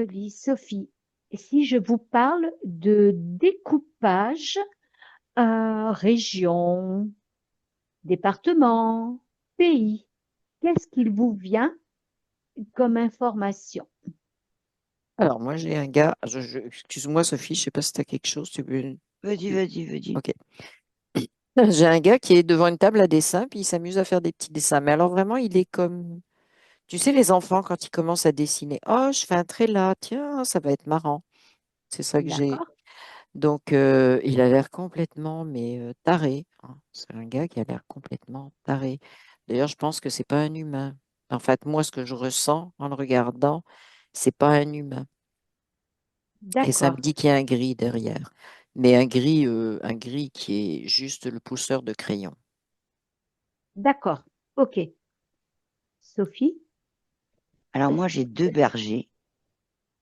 joli, Sophie. Et si je vous parle de découpage, région, département, pays, qu'est-ce qu'il vous vient comme information? Alors, moi, j'ai un gars. Excuse-moi, Sophie, je sais pas si tu as quelque chose. Vas-y, vas-y, vas-y. Ok. J'ai un gars qui est devant une table à dessin, puis il s'amuse à faire des petits dessins. Mais alors, vraiment, il est comme. Tu sais, les enfants, quand ils commencent à dessiner. Oh, je fais un trait là. Tiens, ça va être marrant. C'est ça que j'ai. D'accord, Donc, il a l'air complètement, mais taré, hein. C'est un gars qui a l'air complètement taré. D'ailleurs, je pense que c'est pas un humain. En fait, moi, ce que je ressens en le regardant, c'est pas un humain. Et ça me d'accord, dit qu'il y a un gris derrière. Mais un gris qui est juste le pousseur de crayon. d'accord. Ok. Sophie? Alors moi, j'ai deux bergers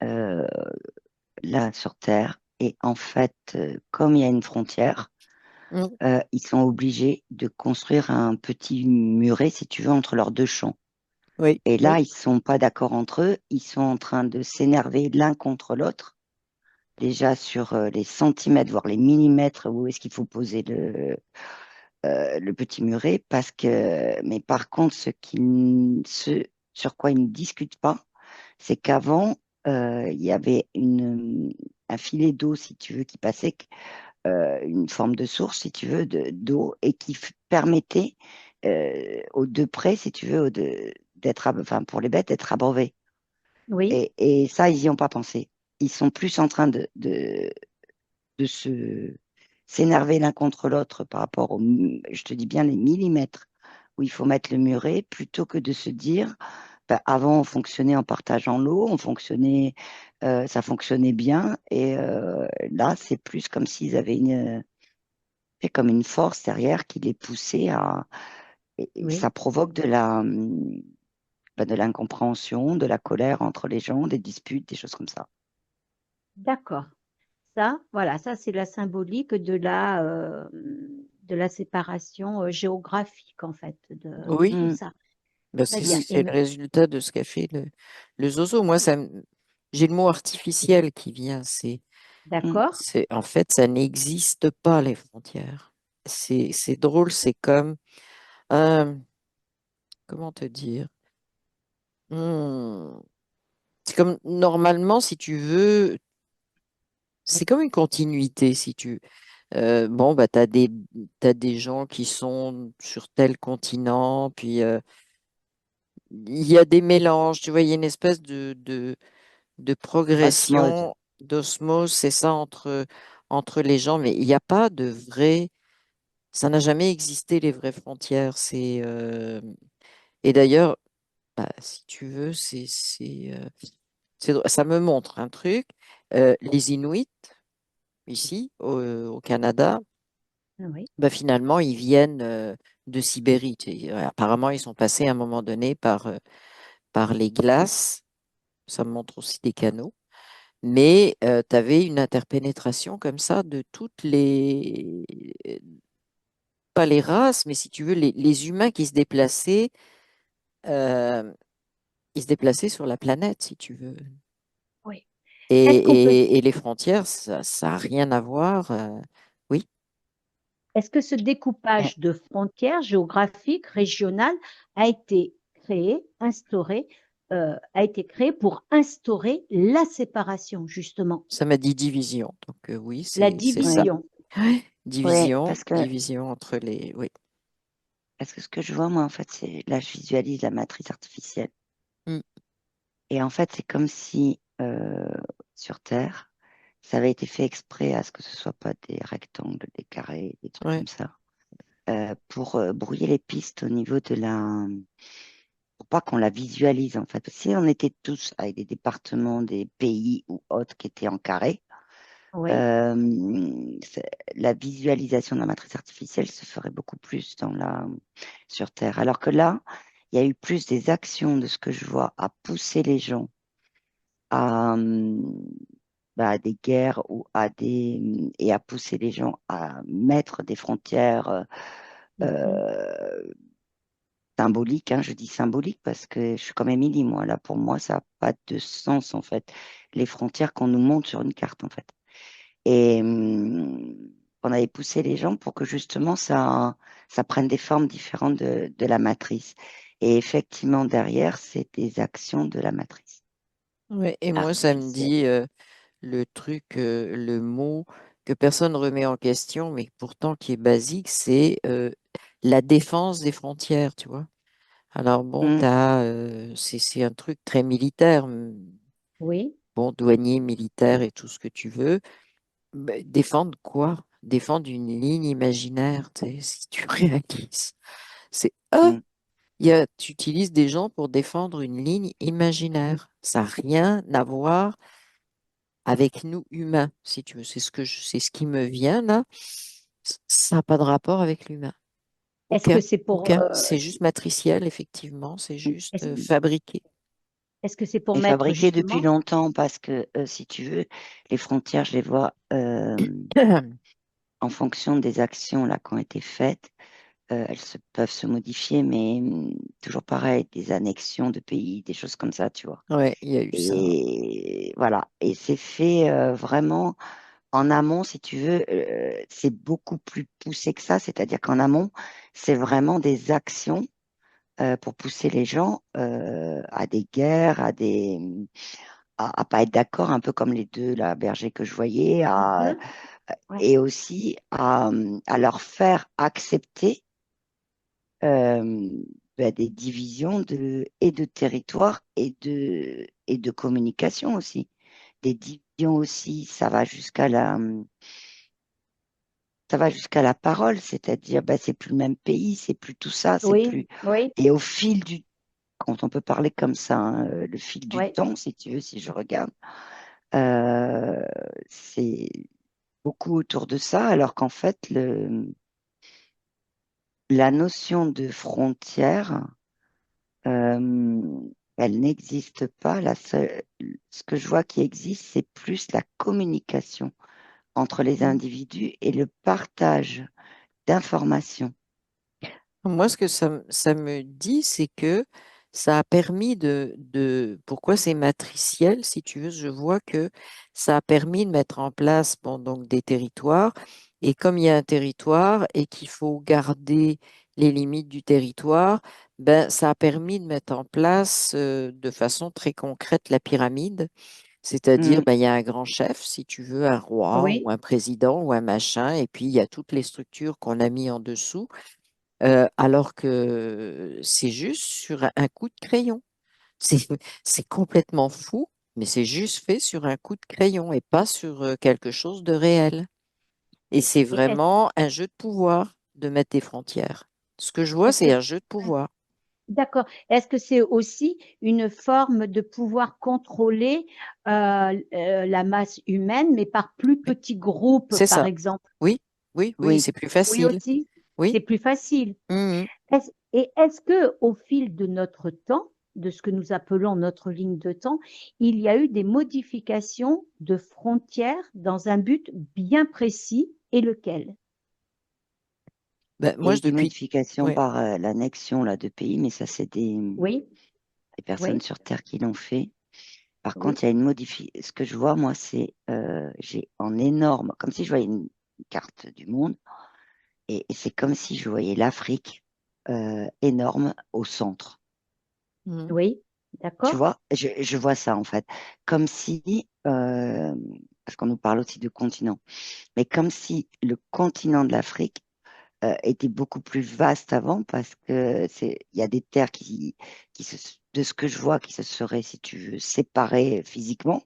euh, là sur Terre. Et en fait, comme il y a une frontière, Mm. ils sont obligés de construire un petit muret, si tu veux, entre leurs deux champs. Oui, Et là, Oui, ils sont pas d'accord entre eux. Ils sont en train de s'énerver l'un contre l'autre, déjà sur les centimètres, voire les millimètres où est-ce qu'il faut poser le petit muret. Mais par contre, ce sur quoi ils ne discutent pas, c'est qu'avant, il y avait un filet d'eau, si tu veux, qui passait, une forme de source, si tu veux, d'eau, et qui permettait aux deux prés, si tu veux, enfin, pour les bêtes, d'être abreuvés. oui, Et ça, ils n'y ont pas pensé. Ils sont plus en train de s'énerver l'un contre l'autre par rapport je te dis bien, les millimètres où il faut mettre le muret, plutôt que de se dire, ben, avant, on fonctionnait en partageant l'eau, ça fonctionnait bien, et là, c'est plus comme s'ils avaient c'est comme une force derrière qui les poussait et oui. ça provoque de l'incompréhension, de la colère entre les gens, des disputes, des choses comme ça. D'accord. Ça, voilà, ça c'est la symbolique de la séparation géographique en fait de oui. tout Mm. ça. Ben, Très c'est bien. c'est le résultat de ce qu'a fait le zozo. Moi, j'ai le mot artificiel qui vient. Mm. En fait, ça n'existe pas, les frontières. C'est drôle, euh, comment te dire? Hmm. C'est comme, normalement, si tu veux, c'est comme une continuité, si tu, bon, bah, t'as des gens qui sont sur tel continent, puis, il y a des mélanges, tu vois, il y a une espèce de Osmose. progression, d'osmose, c'est ça, entre les gens, mais il n'y a pas de vrai, ça n'a jamais existé, les vraies frontières. Et d'ailleurs, bah, si tu veux, ça me montre un truc. Les Inuits, ici, au Canada, Oui, bah, finalement, ils viennent de Sibérie. Apparemment, ils sont passés à un moment donné par les glaces. Ça me montre aussi des canaux. Mais tu avais une interpénétration comme ça de pas les races, mais si tu veux, les humains qui se déplaçaient, euh, ils se déplaçaient sur la planète, si tu veux. oui. Et, Est-ce qu'on peut, et les frontières, ça n'a rien à voir. Oui. est-ce que ce Eh, découpage de frontières géographiques, régionales, a été a été créé pour instaurer la séparation, justement, Ça m'a dit division. Donc oui, la c'est ça. oui, division? Ouais. oui, Division entre les. Oui. parce que ce que je vois, moi, en fait, c'est là, je visualise la matrice artificielle. Mm. Et en fait, c'est comme si sur Terre, ça avait été fait exprès à ce que ce soit pas des rectangles, des carrés, des trucs Ouais. comme ça, pour brouiller les pistes au niveau pour pas qu'on la visualise, en fait. Si on était tous avec des départements, des pays ou autres qui étaient en carré, Oui, euh, la visualisation de la matrice artificielle se ferait beaucoup plus sur Terre. Alors que là, il y a eu plus des actions de ce que je vois à pousser les gens à, à des guerres et à pousser les gens à mettre des frontières mhm, euh, symbolique, hein, je dis symbolique parce que je suis comme Émilie, moi, là, pour moi, ça n'a pas de sens, en fait, les frontières qu'on nous montre sur une carte, en fait. Et on avait poussé les gens pour que justement ça prenne des formes différentes de la matrice. Et effectivement, derrière, c'est des actions de la matrice Ouais, et moi, ça me artificielle. dit le truc, le mot que personne remet en question, mais pourtant qui est basique, c'est la défense des frontières, tu vois. Alors bon, Mm, c'est un truc très militaire, Oui. bon, douanier, militaire et tout ce que tu veux. Mais défendre quoi? Défendre une ligne imaginaire, tu sais, si tu réalises. C'est mm, tu utilises des gens pour défendre une ligne imaginaire. Ça n'a rien à voir avec nous humains, si tu veux. C'est ce qui me vient là. Ça n'a pas de rapport avec l'humain. Est-ce que Aucun, c'est pour, aucun. C'est juste matriciel, effectivement. C'est mm. juste est-ce, fabriqué. est-ce que c'est pour Et mettre fabriqué depuis justement, longtemps parce que, si tu veux, les frontières, je les vois en fonction des actions là, qui ont été faites. Peuvent se modifier, mais toujours pareil, des annexions de pays, des choses comme ça, tu vois. Ouais, il y a eu ça. Et voilà, et c'est fait vraiment en amont, si tu veux, c'est beaucoup plus poussé que ça, c'est-à-dire qu'en amont, c'est vraiment des actions pour pousser les gens à des guerres, à pas être d'accord, un peu comme les deux là, bergers que je voyais, Mhm. Ouais. et aussi à leur faire accepter euh, des divisions et de territoire et de communication aussi. Des divisions aussi, ça va jusqu'à la parole, c'est-à-dire c'est plus le même pays, c'est plus tout ça, c'est Oui, plus. oui, Et au fil du, quand on peut parler comme ça, hein, le fil du oui. temps, si tu veux, si je regarde, euh, c'est beaucoup autour de ça, alors qu'en fait, la notion de frontière, elle n'existe pas. Ce que je vois qui existe, c'est plus la communication entre les Mm. individus et le partage d'informations. Moi, ce que ça me dit, c'est que ça a permis pourquoi c'est matriciel, si tu veux, je vois que ça a permis de mettre en place, bon, donc des territoires. Et comme il y a un territoire et qu'il faut garder les limites du territoire, ben, ça a permis de mettre en place de façon très concrète la pyramide. C'est-à-dire, Mm, ben, il y a un grand chef, si tu veux, un roi ou Oui, un président ou un machin, et puis il y a toutes les structures qu'on a mis en dessous. Alors que c'est juste sur un coup de crayon. C'est, c'est complètement fou, mais c'est juste fait sur un coup de crayon et pas sur quelque chose de réel. Et c'est et vraiment un jeu de pouvoir de mettre des frontières. Ce que je vois, est-ce que, c'est un jeu de pouvoir. d'accord, est-ce que c'est aussi une forme de pouvoir contrôler la masse humaine, mais par plus Oui, petits groupes, c'est par ça. exemple? Oui, oui, oui, oui, c'est plus Oui facile. aussi, c'est Oui. plus facile. Mhm. Et est-ce que au fil de notre temps, de ce que nous appelons notre ligne de temps, il y a eu des modifications de frontières dans un but bien précis et lequel? Ben, il y moi, a eu des depuis. modifications Ouais. par l'annexion là, de pays, mais ça, c'est Oui, des personnes oui, sur Terre qui l'ont fait. Par oui, contre, il y a une modification. Ce que je vois, moi, c'est j'ai en énorme, comme si je voyais une carte du monde, et c'est comme si je voyais l'Afrique énorme au centre. Mhm. oui, Tu d'accord. vois, je vois ça en fait, comme si, parce qu'on nous parle aussi de continent, mais comme si le continent de l'Afrique était beaucoup plus vaste avant, parce que il y a des terres de ce que je vois, qui se seraient, si tu veux, séparées physiquement.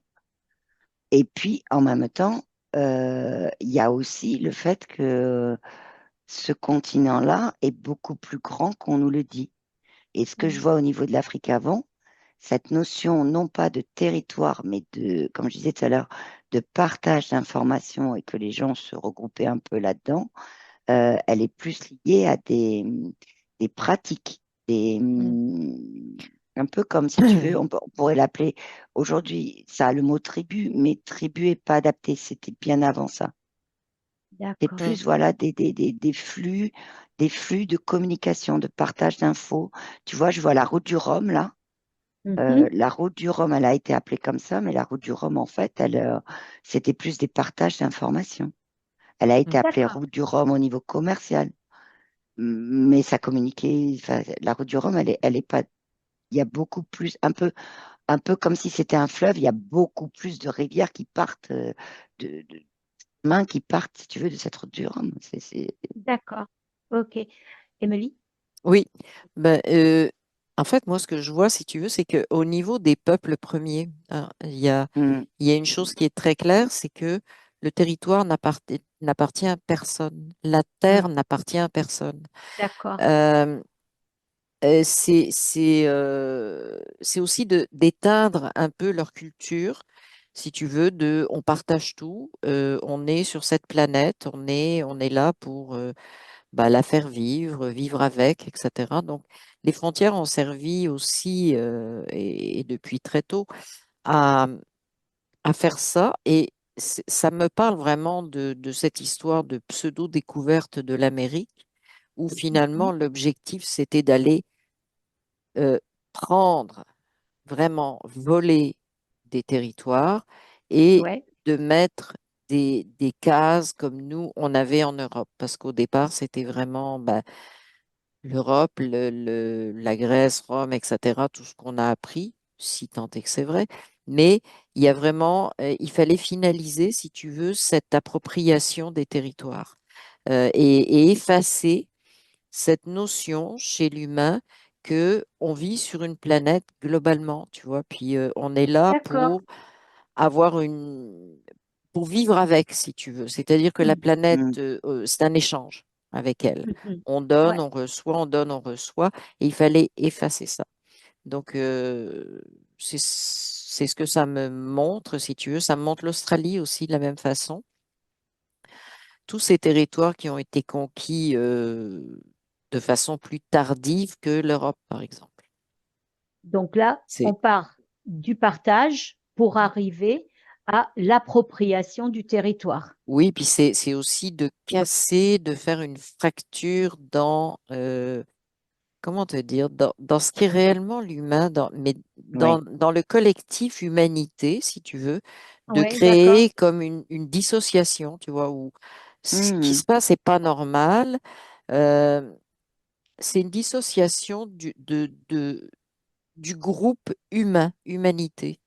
Et puis, en même temps, il y a aussi le fait que ce continent-là est beaucoup plus grand qu'on nous le dit. Et ce que je Mhm. vois au niveau de l'Afrique avant, cette notion non pas de territoire, mais de, comme je disais tout à l'heure, de partage d'informations et que les gens se regroupaient un peu là-dedans, elle est plus liée à des pratiques, Mhm. un peu comme si tu veux, on pourrait l'appeler aujourd'hui, ça a le mot tribu, mais tribu n'est pas adapté, c'était bien avant ça. C'est d'accord. Mm, plus, voilà, des flux de communication, de partage d'infos. Tu vois, je vois la route du Rhum, là. Mhm. La route du Rhum, elle a été appelée comme ça, mais la route du Rhum, en fait, c'était plus des partages d'informations. Elle a été mm. appelée D'accord. route du Rhum au niveau commercial, mais ça communiquait. Enfin, la route du Rhum, elle est pas. Il y a beaucoup plus, un peu comme si c'était un fleuve. Il y a beaucoup plus de rivières qui partent, de mains qui partent, si tu veux, de cette route du Rhum. D'accord. OK. Emily? Oui, ben, en fait, moi, ce que je vois, si tu veux, c'est qu'au niveau des peuples premiers, hein, Hmm, il y a une chose qui est très claire, c'est que le territoire n'appartient à personne. La terre Hmm. n'appartient à personne. D'accord. Euh, c'est aussi d'éteindre un peu leur culture, si tu veux, on partage tout, on est sur cette planète, on est là pour bah, la faire vivre, vivre avec, etc. Donc, les frontières ont servi aussi, et depuis très tôt, à, à faire ça. Et ça me parle vraiment de cette histoire de pseudo-découverte de l'Amérique, où Mhm. finalement l'objectif, c'était d'aller euh, prendre, vraiment voler des territoires et Ouais. de mettre des cases comme nous, on avait en Europe. Parce qu'au départ, c'était vraiment bah, l'Europe, la Grèce, Rome, etc., tout ce qu'on a appris, si tant est que c'est vrai. Mais il y a vraiment, il fallait finaliser, si tu veux, cette appropriation des territoires et effacer cette notion chez l'humain que on vit sur une planète globalement, tu vois. Puis on est là D'accord. pour avoir pour vivre avec, si tu veux. C'est-à-dire que la Hmm. planète, hmm. c'est un échange avec elle. Mhm. On donne, Ouais. on reçoit, on donne, on reçoit, et il fallait effacer ça. Donc, c'est ce que ça me montre, si tu veux. Ça me montre l'Australie aussi de la même façon. Tous ces territoires qui ont été conquis de façon plus tardive que l'Europe, par exemple. Donc là, C'est on part du partage pour arriver à l'appropriation du territoire. Oui, puis c'est aussi de casser, de faire une fracture dans, comment te dire, dans ce qui est réellement l'humain, mais Oui. dans le collectif humanité, si tu veux, de Oui, d'accord. créer comme une dissociation, tu vois, où ce qui Hmm, se passe n'est pas normal. euh, c'est une dissociation du groupe humain, humanité.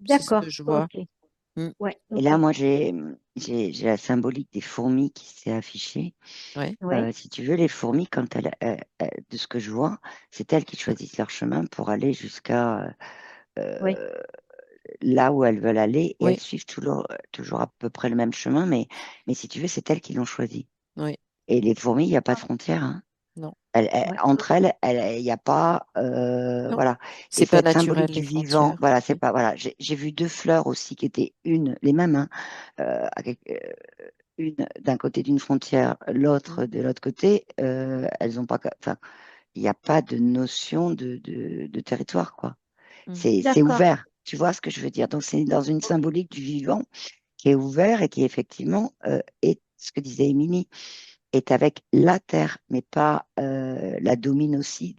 C'est ce que D'accord. je vois. OK. Mm, Ouais, Et OK. là, moi, j'ai la symbolique des fourmis qui s'est affichée. ouais, Oui, Si tu veux, les fourmis, de ce que je vois, c'est elles qui choisissent leur chemin pour aller jusqu'à oui. euh, là où elles veulent aller et elles oui, suivent toujours à peu près le même chemin, mais si tu veux, c'est elles qui l'ont choisi. oui, Et les fourmis, il n'y a pas de Ah, frontière, hein. non, ouais, Entre elles, il n'y a pas, non. voilà. Et C'est pas cette naturel, symbolique les du vivant, frontières. voilà, c'est Mm, pas, voilà. J'ai vu deux fleurs aussi qui étaient les mêmes, hein, une d'un côté d'une frontière, mm, l'autre de l'autre côté. Elles ont pas, enfin, il n'y a pas de notion de territoire, quoi. mm. C'est d'accord. ouvert. Tu vois ce que je veux dire? Donc c'est dans une OK. symbolique du vivant qui est ouvert et qui effectivement est ce que disait Émilie est avec la Terre, mais pas la domine aussi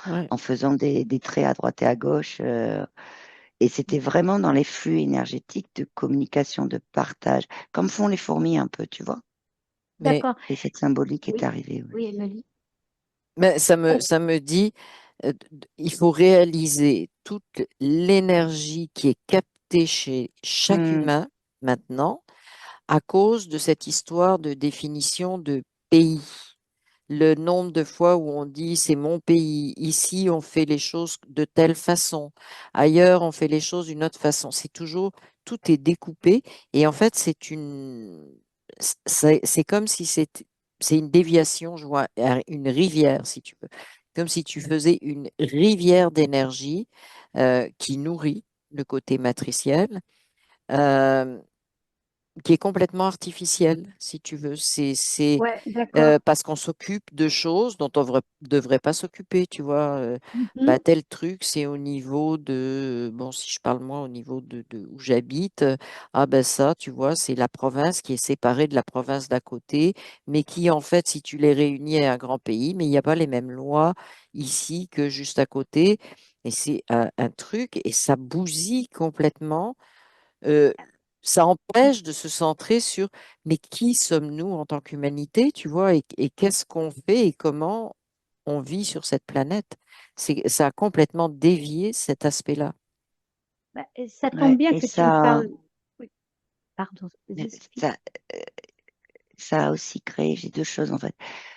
Ouais. en faisant des traits à droite et à gauche. Et c'était vraiment dans les flux énergétiques de communication, de partage, comme font les fourmis un peu, tu vois. Mais, D'accord. Et cette symbolique est Oui, arrivée. Oui. oui, Emily. mais Oh, ça me dit, il faut réaliser toute l'énergie qui est captée chez chaque Hmm, humain maintenant à cause de cette histoire de définition de pays. Le nombre de fois où on dit c'est mon pays, ici on fait les choses de telle façon, ailleurs on fait les choses d'une autre façon. C'est toujours, tout est découpé et en fait c'est comme si c'est une déviation, je vois, une rivière si tu veux, comme si tu faisais une rivière d'énergie qui nourrit le côté matriciel. Euh, qui est complètement artificiel, si tu veux. C'est Ouais, d'accord. parce qu'on s'occupe de choses dont on ne devrait pas s'occuper, tu vois. Bah, Mhm. tel truc, c'est au niveau de, bon, si je parle moi au niveau de où j'habite, ah ben ça, tu vois, c'est la province qui est séparée de la province d'à côté, mais qui, en fait, si tu les réunis, est un grand pays, mais il n'y a pas les mêmes lois ici que juste à côté. Et c'est un truc, et ça bousille complètement. euh, Ça empêche de se centrer sur mais qui sommes-nous en tant qu'humanité, tu vois, et qu'est-ce qu'on fait et comment on vit sur cette planète. Ça a complètement dévié cet aspect-là. Bah, et ça tombe Ouais, bien et que tu me ça, parles. Oui, pardon, vas-y, Sophie. ça, ça a aussi créé, j'ai deux choses en fait.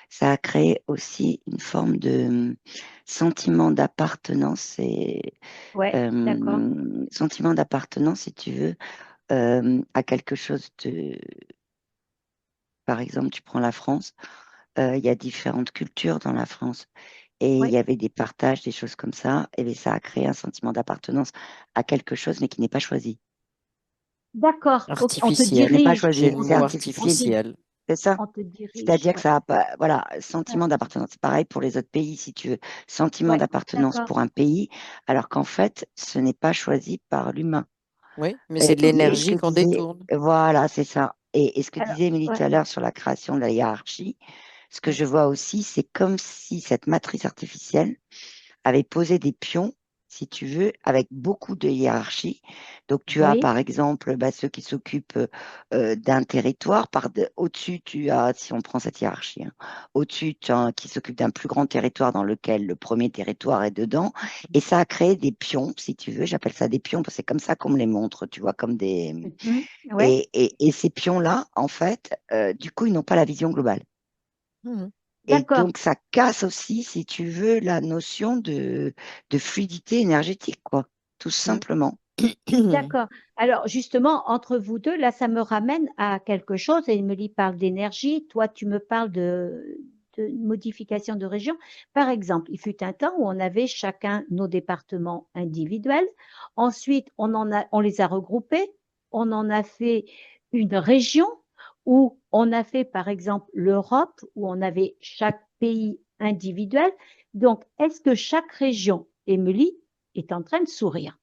Ça a créé aussi une forme de sentiment d'appartenance et Ouais, d'accord. sentiment d'appartenance, si tu veux, à quelque chose de, par exemple, tu prends la France, il y a différentes cultures dans la France. Et il y Oui, avait des partages, des choses comme ça, et bien, ça a créé un sentiment d'appartenance à quelque chose, mais qui n'est pas choisi. d'accord. Ok, on te Ce n'est Artificiel. pas dirige. J'ai choisi, le c'est mot On te, artificiel, artificiel. c'est ça? on te dirige. C'est-à-dire que Ouais, ça a pas, voilà, ouais, sentiment d'appartenance. C'est pareil pour les autres pays, si tu veux, sentiment ouais, d'appartenance d'accord. pour un pays, alors qu'en fait, ce n'est pas choisi par l'humain. Oui, mais c'est de Et ce l'énergie que qu'on disait, détourne. voilà, c'est ça. Et ce que Alors, disait Émilie ouais, tout à l'heure sur la création de la hiérarchie, ce que ouais. je vois aussi, c'est comme si cette matrice artificielle avait posé des pions, si tu veux, avec beaucoup de hiérarchie. Donc, tu as, Oui, par exemple, bah, ceux qui s'occupent d'un territoire. Au-dessus, tu as, si on prend cette hiérarchie, hein, au-dessus, tu as un qui s'occupe d'un plus grand territoire dans lequel le premier territoire est dedans. Et ça a créé des pions, si tu veux. J'appelle ça des pions parce que c'est comme ça qu'on me les montre, tu vois, comme des... mhm, ouais, Et ces pions-là, en fait, du coup, ils n'ont pas la vision globale. Mhm. Et d'accord. donc, ça casse aussi, si tu veux, la notion de fluidité énergétique, quoi, tout Mhm. simplement. D'accord. Alors, justement, entre vous deux, là, ça me ramène à quelque chose. Émilie parle d'énergie. Toi, tu me parles de modification de région. Par exemple, il fut un temps où on avait chacun nos départements individuels. Ensuite, on les a regroupés. On en a fait une région où on a fait, par exemple, l'Europe, où on avait chaque pays individuel. Donc, est-ce que chaque région, Émilie, est en train de sourire?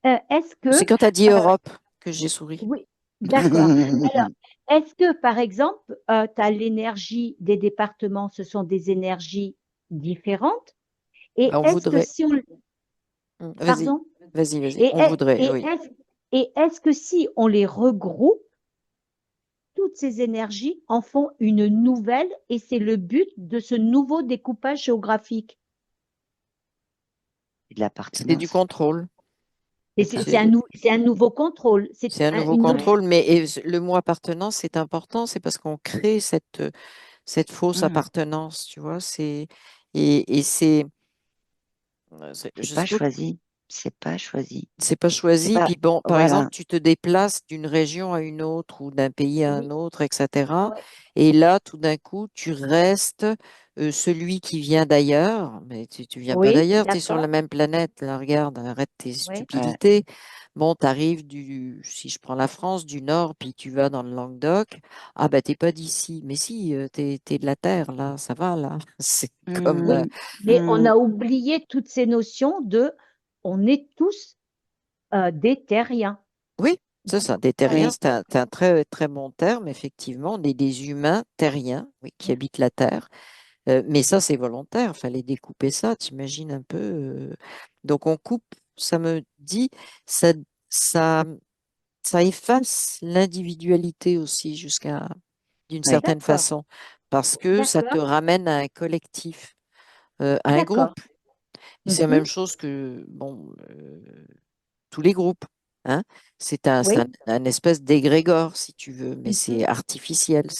Est-ce C'est que, quand tu as dit euh, Europe que j'ai souri. oui, d'accord. Alors, est-ce que, par exemple, tu as l'énergie des départements, ce sont des énergies différentes? Et Bah, on est-ce que voudrait. si on, Vas-y, pardon, vas-y. et, On voudrait, et oui. est-ce que si on les regroupe, toutes ces énergies en font une nouvelle et c'est le but de ce nouveau découpage géographique? De C'est du l'appartenance, C'est contrôle. c'est c'est un nouveau contrôle. C'est C'est un nouveau une autre. contrôle, mais le mot appartenance, c'est important, c'est parce qu'on crée cette fausse Mhm. appartenance, tu vois. Et C'est je pas suppose choisi, c'est pas choisi. c'est pas C'est choisi. pas, Puis bon, par exemple, voilà. tu te déplaces d'une région à une autre ou d'un pays à un Oui, autre, etc. ouais, Et là, tout d'un coup, tu restes celui qui vient d'ailleurs. Mais tu viens pas oui, d'ailleurs, tu es sur la d'accord. même planète. Là, regarde, arrête tes Oui, Ouais. stupidités. Bon, tu arrives si je prends la France, du Nord, puis tu vas dans le Languedoc. Ah, bah, t'es pas d'ici. Mais si, t'es de la Terre, là, ça va, là. C'est comme. oui, Mhm. mais on Mhm. a oublié toutes ces notions de on est tous des terriens. Oui, c'est Donc, ça. Des terriens, Oui. c'est un très, très bon terme, effectivement. On est des humains terriens, oui, qui habitent la Terre. Mais ça, c'est volontaire. Fallait découper ça, t'imagines un peu. Donc, on coupe, ça me dit, ça, ça, ça efface l'individualité aussi d'une Oui. certaine d'accord, façon, parce que ça te d'accord, ramène à un collectif, à un d'accord. groupe. Et c'est la même Mhm, chose que, bon, tous les groupes, hein. C'est oui, un espèce d'égrégore, si tu veux, mais c'est mhm. artificiel. Mm.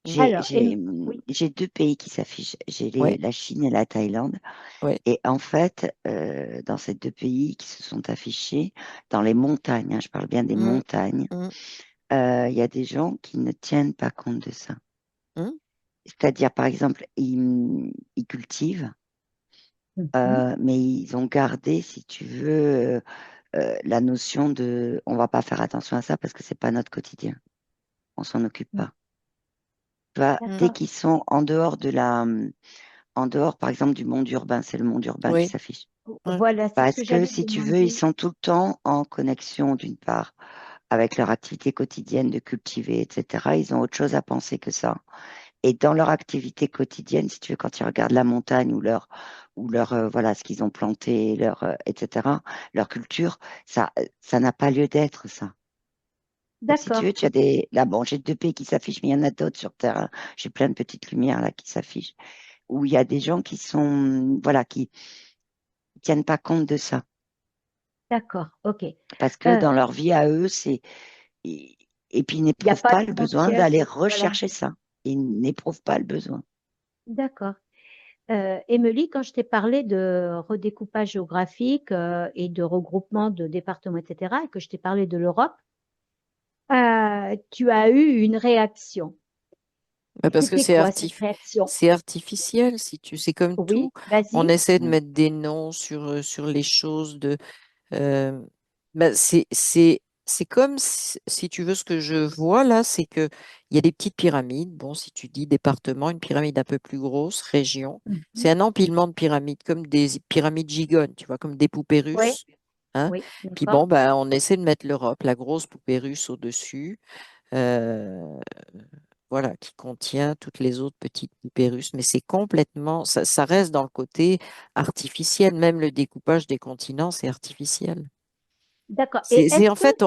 J'ai, Alors, j'ai, oui, j'ai deux pays qui s'affichent. J'ai Ouais, la Chine et la Thaïlande. ouais. Et en fait, dans ces deux pays qui se sont affichés, dans les montagnes, hein, je parle bien des Mm, montagnes, mm, il y a des gens qui ne tiennent pas compte de ça. mm. C'est-à-dire, par exemple, ils cultivent, mhm, mais ils ont gardé, si tu veux, la notion de on va pas faire attention à ça parce que c'est pas notre quotidien. On s'en occupe pas. Tu vois, Mm. dès D'accord. qu'ils sont en dehors, par exemple, du monde urbain, c'est le monde urbain qui Oui, s'affiche. ouais. Voilà, c'est ce Parce que que j'allais si tu veux, ils demander. sont tout le temps en connexion, d'une part, avec leur activité quotidienne de cultiver, etc. Ils ont autre chose à penser que ça. Et dans leur activité quotidienne, si tu veux, quand ils regardent la montagne ou voilà, ce qu'ils ont planté, etc., leur culture, ça n'a pas lieu d'être, ça. Donc, si tu veux, D'accord, tu as là, bon, j'ai deux pays qui s'affichent, mais il y en a d'autres sur Terre, hein. J'ai plein de petites lumières, là, qui s'affichent, où il y a des gens qui sont, voilà, qui tiennent pas compte de ça. d'accord, ok. Parce que Euh, dans leur vie à eux, et, et puis ils Il n'y a n'éprouvent pas pas de le besoin frontières. d'aller Voilà, rechercher ça. Ils n'éprouvent pas le besoin. d'accord. Émilie, quand je t'ai parlé de redécoupage géographique et de regroupement de départements, etc., et que je t'ai parlé de l'Europe, tu as eu une réaction. Bah, parce que C'était quoi cette réaction? c'est artificiel, si tu c'est comme tout. Oui, On vas-y. essaie de mettre des noms sur les choses euh, bah, c'est comme si tu veux ce que je vois là, c'est que il y a des petites pyramides. Bon, si tu dis département, une pyramide un peu plus grosse, région, c'est Mhm. un empilement de pyramides, comme des pyramides gigones, tu vois, comme des poupées Oui, russes. Hein. oui, Puis bon, d'accord. bah, on essaie de mettre l'Europe, la grosse poupée russe au-dessus. euh, voilà, qui contient toutes les autres petites poupées russes, mais c'est complètement, ça reste dans le côté artificiel, même le découpage des continents, c'est artificiel. D'accord. Et C'est est-ce en que, fait,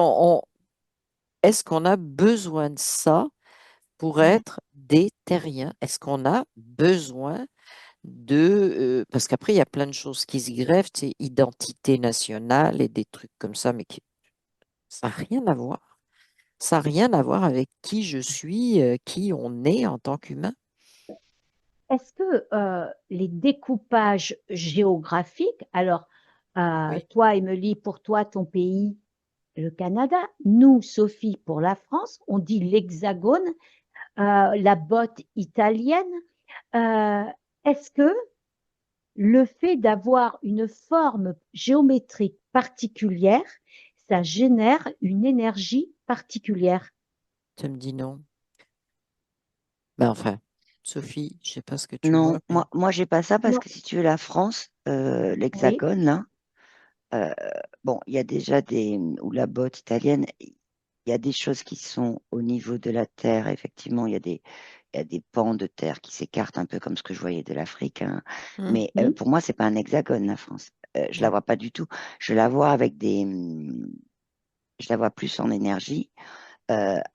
est-ce qu'on a besoin de ça pour ouais, être des terriens? Est-ce qu'on a besoin parce qu'après, il y a plein de choses qui se greffent, c'est identité nationale et des trucs comme ça, mais ça n'a rien à voir. Ça n'a rien à voir avec qui je suis, qui on est en tant qu'humain. est-ce que les découpages géographiques, alors Oui. toi, Émilie, pour toi, ton pays, le Canada, nous, Sophie, pour la France, on dit l'hexagone, la botte italienne. Euh, est-ce que le fait d'avoir une forme géométrique particulière, ça génère une énergie particulière? Ça me dit non. Ben enfin, Sophie, je sais pas ce que tu Non, vois, mais moi j'ai pas ça parce Non. que si tu veux, la France, Oui, l'Hexagone, là, euh, bon, il y a déjà ou la botte italienne, il y a des choses qui sont au niveau de la terre, effectivement, il y a des pans de terre qui s'écartent un peu comme ce que je voyais de l'Afrique, hein. Mais mhm, pour moi, c'est pas un hexagone, la France. Je la non. vois pas du tout. Je la vois avec je la vois plus en énergie,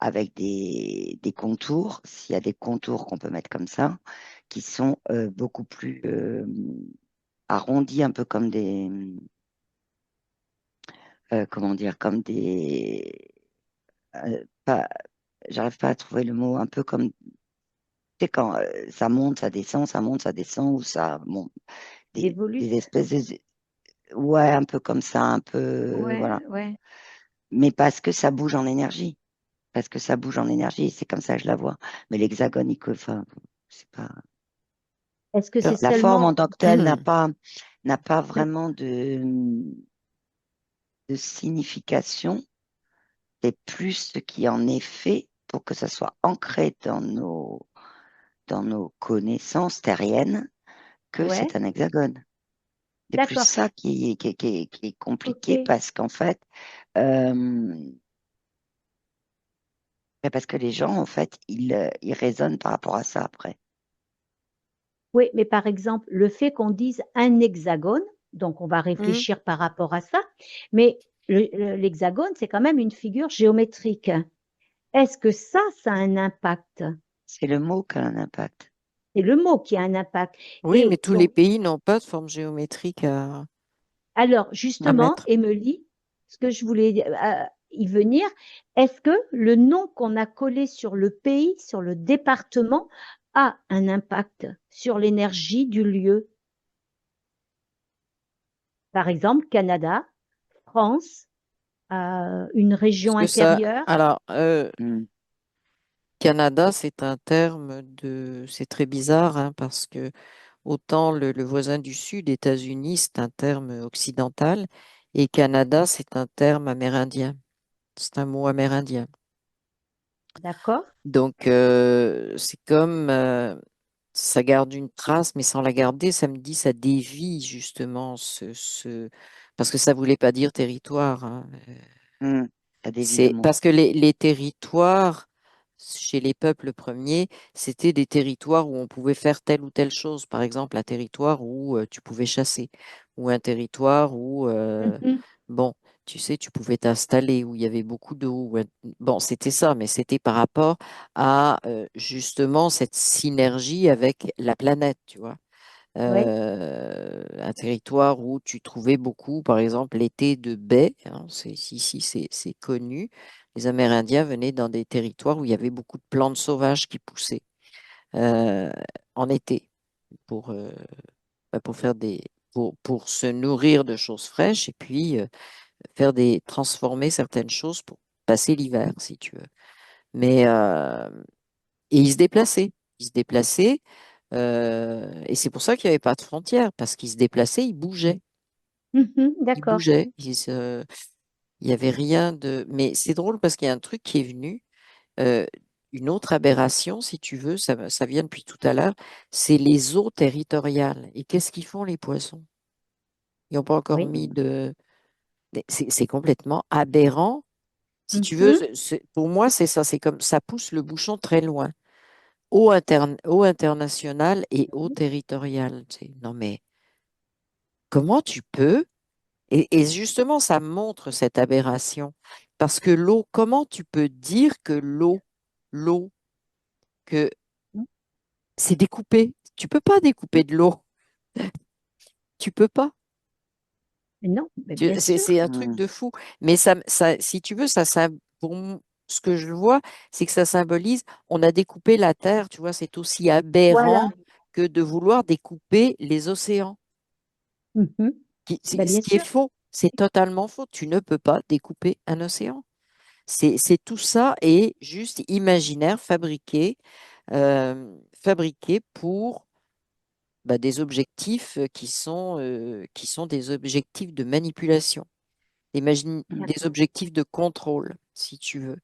avec des contours, s'il y a des contours qu'on peut mettre comme ça, qui sont beaucoup plus arrondis, un peu comme comment dire, comme pas, j'arrive pas à trouver le mot, un peu comme, tu sais, quand ça monte, ça monte, ça descend, ou ça monte, des des volutes. espèces de, ouais, un peu comme ça, un peu, Ouais, voilà. ouais. Mais parce que ça bouge en énergie, parce que ça bouge en énergie, c'est comme ça que je la vois. Mais l'hexagone, enfin, c'est pas. Est-ce que c'est La forme seulement... en tant que telle n'a pas vraiment de signification. C'est plus ce qui en est fait pour que ça soit ancré dans nos connaissances terriennes que Ouais, c'est un hexagone. C'est plus d'accord. ça qui est Ok. compliqué parce qu'en fait, euh, parce que les gens, en fait, ils raisonnent par rapport à ça après. Oui, mais par exemple, le fait qu'on dise un hexagone, donc on va Hmm. réfléchir par rapport à ça, mais l'hexagone, c'est quand même une figure géométrique. Est-ce que ça a un impact? C'est le mot qui a un impact. C'est le mot qui a un impact. Oui, mais Et tous les donc, pays n'ont pas de forme géométrique alors à justement, mettre. Émilie, ce que je voulais y venir, est-ce que le nom qu'on a collé sur le pays, sur le département, a un impact sur l'énergie du lieu? Par exemple, Canada, France, une Parce région que ça, intérieure. alors, Hmm. Canada, c'est un terme c'est très bizarre, hein, parce que autant le voisin du Sud, États-Unis, c'est un terme occidental, Et Canada, c'est un terme amérindien. C'est un mot amérindien. D'accord? Donc, c'est comme ça garde une trace, mais sans la garder, ça me dit, ça dévie justement parce que ça voulait pas dire territoire, hein. Ça dévie le C'est mot. parce que les territoires chez les peuples premiers, c'était des territoires où on pouvait faire telle ou telle chose. Par exemple, un territoire où tu pouvais chasser, ou un territoire où, Mhm. bon, tu sais, tu pouvais t'installer, où il y avait beaucoup d'eau. Bon, c'était ça, mais c'était par rapport à justement cette synergie avec la planète, tu vois. Oui. Un territoire où tu trouvais beaucoup, par exemple, l'été de baies, hein, ici, c'est connu. Les Amérindiens venaient dans des territoires où il y avait beaucoup de plantes sauvages qui poussaient euh, en été pour, pour faire pour se nourrir de choses fraîches et puis transformer certaines choses pour passer l'hiver, si tu veux. Mais et ils se déplaçaient. Ils se déplaçaient. Et c'est pour ça qu'il n'y avait pas de frontières, parce qu'ils se déplaçaient, ils bougeaient. Mhm. Ils D'accord. bougeaient. Il n'y avait rien de. Mais c'est drôle parce qu'il y a un truc qui est venu, euh, une autre aberration, si tu veux, ça vient depuis tout à l'heure, c'est les eaux territoriales. Et qu'est-ce qu'ils font, les poissons? Ils n'ont pas encore Oui. mis de. C'est complètement aberrant. Si tu veux, Mhm. pour moi, c'est ça. C'est comme ça pousse le bouchon très loin. Eau internationale et eau territoriale. Non, mais comment tu peux? Et justement, ça montre cette aberration. Parce que l'eau, comment tu peux dire que l'eau, que c'est découpé? Tu peux pas découper de l'eau. Tu peux pas. Non, mais bien sûr. C'est un truc Hmm. de fou. Mais si tu veux, ce que je vois, c'est que ça symbolise, on a découpé la terre, tu vois, c'est aussi Voilà. aberrant que de vouloir découper les océans. Mhm. Ben, Ce bien qui est sûr. faux, c'est totalement faux. Tu ne peux pas découper un océan. C'est tout ça est juste imaginaire, fabriqué pour des objectifs qui sont des objectifs de manipulation. Des D'accord. objectifs de contrôle, si tu veux.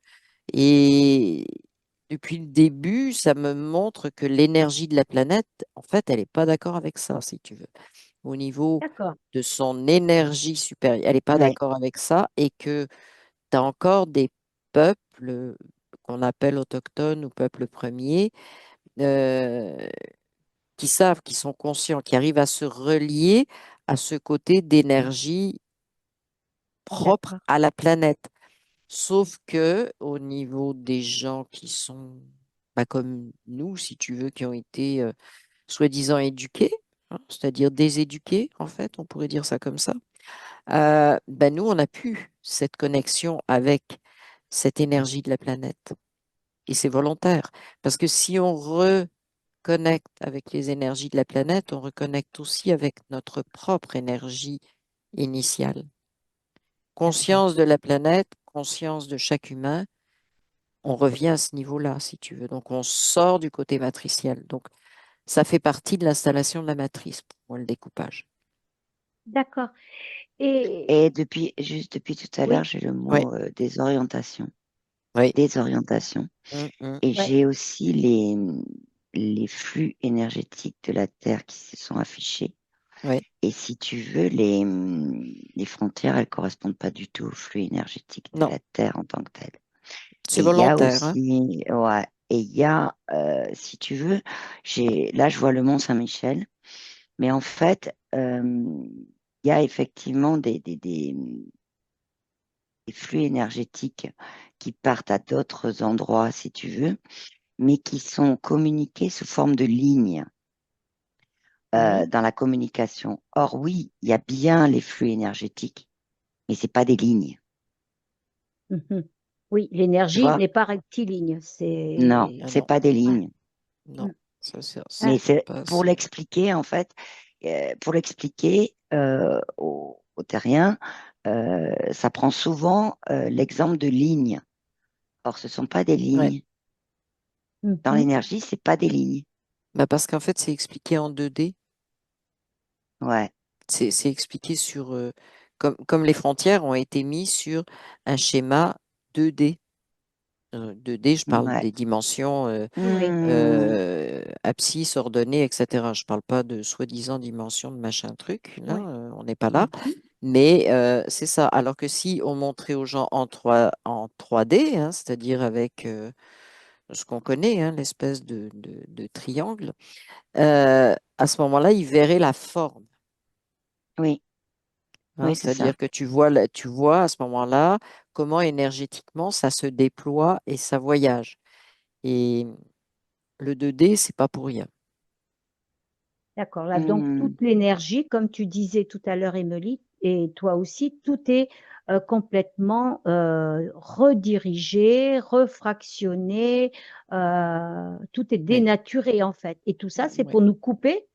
Et depuis le début, ça me montre que l'énergie de la planète, en fait, elle n'est pas d'accord avec ça, si tu veux. Au niveau D'accord. de son énergie supérieure, elle n'est pas Ouais. d'accord avec ça et que tu as encore des peuples qu'on appelle autochtones ou peuples premiers euh, qui savent, qui sont conscients, qui arrivent à se relier à ce côté d'énergie propre D'accord. à la planète. Sauf que au niveau des gens qui sont pas comme nous, si tu veux, qui ont été soi-disant éduqués, hein, c'est-à-dire déséduqués, en fait, on pourrait dire ça comme ça, nous, on n'a plus cette connexion avec cette énergie de la planète. Et c'est volontaire. Parce que si on reconnecte avec les énergies de la planète, on reconnecte aussi avec notre propre énergie initiale. D'accord. Conscience de la planète, conscience de chaque humain, on revient à ce niveau-là, si tu veux. Donc, on sort du côté matriciel. Donc, ça fait partie de l'installation de la matrice, pour moi, le découpage. D'accord. Et Et juste depuis tout à l'heure, oui, j'ai le Oui, mot désorientation. oui. Désorientation. Mm, mm, Et ouais, j'ai aussi les flux énergétiques de la Terre qui se sont affichés. oui. Et si tu veux, les frontières, elles correspondent pas du tout aux flux énergétiques de Non, la Terre en tant que telle. c'est Et il y a volontaire, hein. aussi, ouais, et il y a, si tu veux, là, je vois le Mont Saint-Michel, mais en fait, il y a effectivement des flux énergétiques qui partent à d'autres endroits, si tu veux, mais qui sont communiqués sous forme de lignes oui. dans la communication. Or, oui, il y a bien les flux énergétiques, mais c'est pas des lignes, Mhm. Oui, tu l'énergie vois? n'est pas rectiligne. Non, C'est Ah c'est non, pas des ah, lignes. non. mm, Mais ah, Ça c'est pour passe. l'expliquer, en fait, pour l'expliquer aux terriens, ça prend souvent l'exemple de lignes. Or, ce sont pas des Ouais. lignes. Dans mhm. l'énergie, c'est pas des lignes. Parce qu'en fait, c'est expliqué en 2D. Ouais. C'est expliqué sur comme les frontières ont été mises sur un schéma 2D. 2D, je parle Ouais. des dimensions Oui. abscisse, ordonnées, etc. Je parle pas de soi-disant dimensions de machin truc, là, Oui. on n'est pas là. Mhm. Mais c'est ça. Alors que si on montrait aux gens en 3D, hein, c'est-à-dire avec ce qu'on connaît, hein, l'espèce de triangle, à ce moment-là, ils verraient la forme. Oui, Hein, oui, c'est c'est-à-dire ça. que tu vois à ce moment-là comment énergétiquement ça se déploie et ça voyage. Et le 2D, c'est pas pour rien. D'accord. Là, donc, Hmm. toute l'énergie, comme tu disais tout à l'heure, Émilie, et toi aussi, tout est complètement redirigé, refractionné, tout est Oui. dénaturé, en fait. Et tout ça, c'est Oui. pour nous couper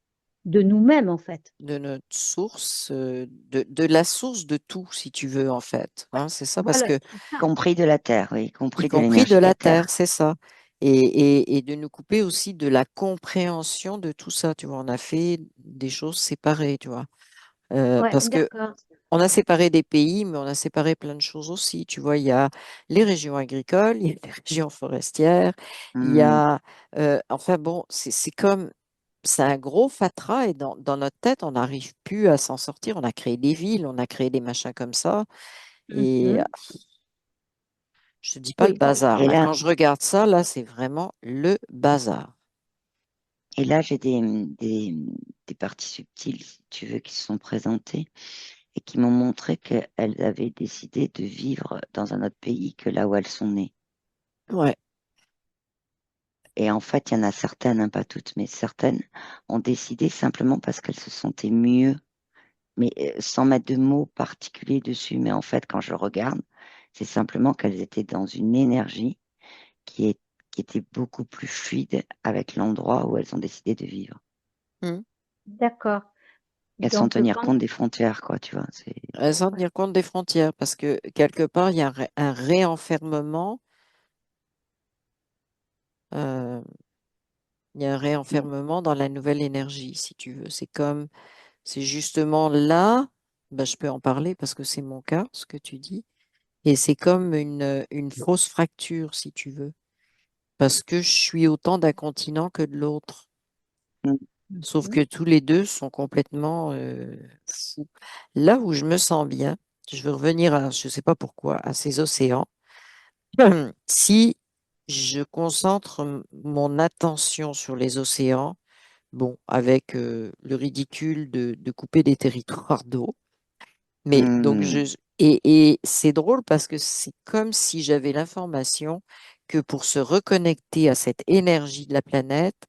de nous-mêmes, en fait. De notre source, de la source de tout, si tu veux, en fait. Ouais. Hein, c'est ça, parce Voilà, que, c'est ça. Compris de la Terre, oui, y compris de compris de l'énergie de la la terre, Terre. c'est ça. Et de nous couper aussi de la compréhension de tout ça. Tu vois, on a fait des choses séparées, tu vois. Ouais, Parce que d'accord. on a séparé des pays, mais on a séparé plein de choses aussi. Tu vois, il y a les régions agricoles, il y a les régions forestières, il y Hmm. a, enfin bon, c'est comme, c'est un gros fatras et dans notre tête, on n'arrive plus à s'en sortir. On a créé des villes, on a créé des machins comme ça. Et Mhm. je te dis pas le Oui, bazar, Et là. là, Quand je regarde ça, là, c'est vraiment le bazar. et là, j'ai des parties subtiles, si tu veux, qui se sont présentées et qui m'ont montré qu'elles avaient décidé de vivre dans un autre pays que là où elles sont nées. Ouais. Et en fait, il y en a certaines, hein, pas toutes, mais certaines ont décidé simplement parce qu'elles se sentaient mieux, mais sans mettre de mots particuliers dessus. Mais en fait, quand je regarde, c'est simplement qu'elles étaient dans une énergie qui est, qui était beaucoup plus fluide avec l'endroit où elles ont décidé de vivre. Hmm. d'accord. Et sans Donc, tenir quand, compte des frontières, quoi, tu vois. Sans ouais. tenir compte des frontières, parce que quelque part, il y a un réenfermement. euh, Il y a un Mm. réenfermement dans la nouvelle énergie, si tu veux. C'est justement là, ben, je peux en parler parce que c'est mon cas, ce que tu dis. Et c'est comme une fausse fracture, si tu veux. Parce que je suis autant d'un continent que de l'autre. Mm. Sauf Mhm. que tous les deux sont complètement fous. Là où je me sens bien, je veux revenir à, je ne sais pas pourquoi, à ces océans. Si je concentre mon attention sur les océans, bon, avec le ridicule de couper des territoires d'eau. Mais donc, Mm. et c'est drôle parce que c'est comme si j'avais l'information que pour se reconnecter à cette énergie de la planète,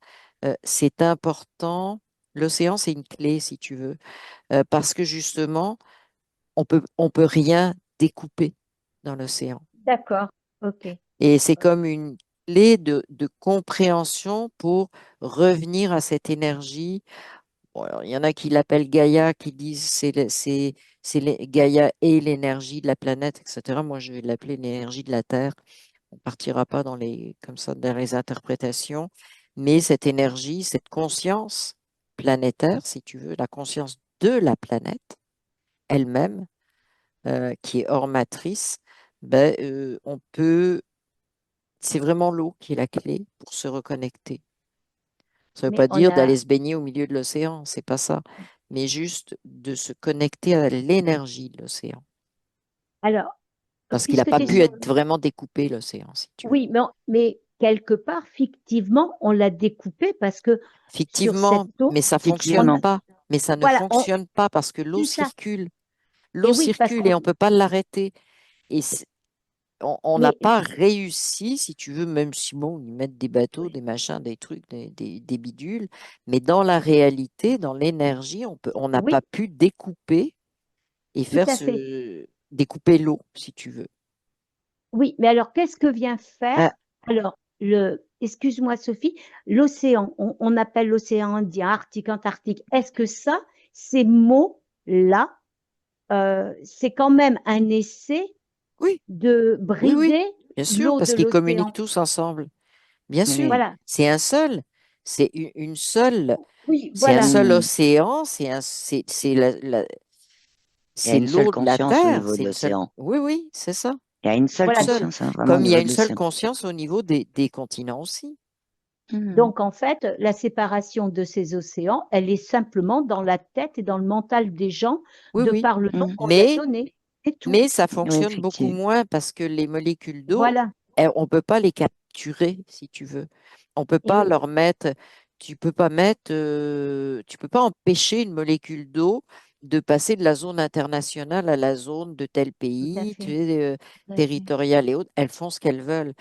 c'est important. L'océan, c'est une clé, si tu veux, parce que justement, on peut rien découper dans l'océan. D'accord. OK. Et c'est comme une clé de compréhension pour revenir à cette énergie. Bon, alors, il y en a qui l'appellent Gaïa, qui disent Gaïa et l'énergie de la planète, etc. Moi, je vais l'appeler l'énergie de la Terre. On partira pas comme ça, dans les interprétations. Mais cette énergie, cette conscience planétaire, si tu veux, la conscience de la planète elle-même, qui est hors matrice, ben, c'est vraiment l'eau qui est la clé pour se reconnecter. Ça ne veut Mais pas on dire a, d'aller se baigner au milieu de l'océan, c'est pas ça, mais juste de se connecter à l'énergie de l'océan. alors, Parce qu'il n'a puisque pas tu es pu sur, être vraiment découpé, l'océan, si tu veux. oui, mais quelque part, fictivement, on l'a découpé parce que sur cette Fictivement, eau, mais ça on fonctionne a, Effectivement. pas. Mais ça ne voilà, fonctionne pas parce que l'eau c'est ça. circule. Et L'eau oui, parce circule et qu'on, on ne peut pas l'arrêter. Et on n'a mais pas réussi, si tu veux, même si bon, ils mettent des bateaux, des machins, des trucs, des bidules, mais dans la réalité, dans l'énergie, on n'a pas oui, pu découper et tout à fait. découper l'eau, si tu veux. Oui, mais alors, qu'est-ce que vient faire? Ah, Alors, excuse-moi, Sophie, l'océan, on appelle l'océan Indien, Arctique, Antarctique. Est-ce que ça, ces mots-là, c'est quand même un essai Oui, de oui, oui, brider bien sûr, l'eau parce de qu'ils communiquent l'océan? tous ensemble. Bien sûr, oui. Voilà. c'est un seul, c'est une seule, Oui, c'est un voilà. seul Hmm. océan, c'est Il y a C'est une seule l'eau de la conscience au Terre, niveau de c'est une seule. l'océan. Oui, oui, c'est ça. Il y a une seule Une Voilà, seule. conscience, hein, vraiment, au Comme il y niveau a de une seule l'océan. conscience au niveau des continents aussi. Mhm. donc en fait, la séparation de ces océans, elle est simplement dans la tête et dans le mental des gens Oui, de oui. par le nom Mhm. qu'on lui a Mais, donné. C'est tout. mais ça Oui, fonctionne beaucoup effectivement. moins parce que les molécules d'eau, Voilà. on ne peut pas les capturer, si tu veux. On peut Et pas oui, leur mettre, tu peux pas empêcher une molécule d'eau de passer de la zone internationale à la zone de tel tout à pays, tu fait. sais, Tout à fait. territoriale et autres. Elles font ce qu'elles veulent.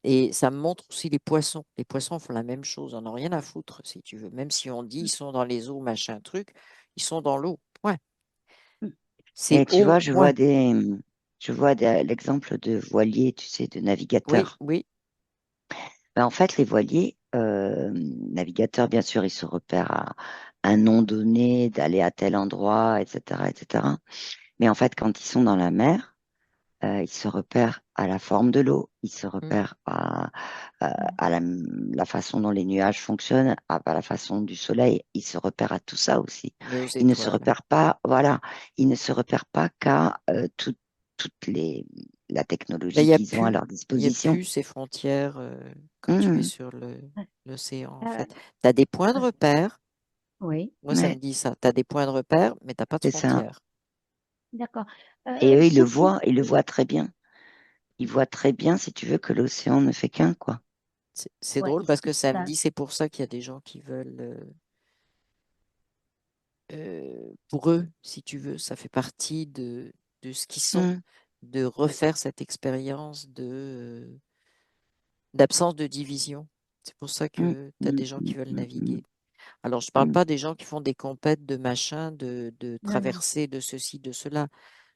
Et ça me montre aussi les poissons. Les poissons font la même chose. On n'a rien à foutre, si tu veux. Même si on dit ils sont dans les eaux, machin truc, ils sont dans l'eau. Point. Mm. C'est Et tu au vois, point. l'exemple de voiliers, tu sais, de Oui, navigateurs. oui. Ben, en fait, les voiliers, navigateurs, bien sûr, ils se repèrent à un nom donné, d'aller à tel endroit, etc., etc. Mais en fait, quand ils sont dans la mer, ils se repèrent à la forme de l'eau, ils se Mm. repèrent à la façon dont les nuages fonctionnent, à la façon du soleil, ils se repèrent à tout ça aussi. Et aux Ils ne se étoiles. repèrent pas, voilà, ils ne se repèrent pas qu'à toutes la Ben, technologie qu'ils ont à leur il y a disposition. plus ces frontières quand tu es Mhm. sur l'océan, en Euh, fait. Tu as des points de repère. oui, Moi, ça me Ouais, dit ça. Tu as des points de repère, mais tu n'as pas de c'est ça. frontières. d'accord. Et eux, Sophie, ils le voient très bien. Ils voient très bien, si tu veux, que l'océan ne fait qu'un, quoi. C'est ouais, drôle parce que ça me ça, dit, c'est pour ça qu'il y a des gens qui veulent, pour eux, si tu veux, ça fait partie de ce qu'ils sont, Mhm. de refaire cette expérience d'absence de division. C'est pour ça Mhm. que tu as Mhm. des gens qui veulent Mhm. naviguer. Alors, je ne parle Mhm. pas des gens qui font des compètes de machin, de non, non, traversées, de ceci, de cela.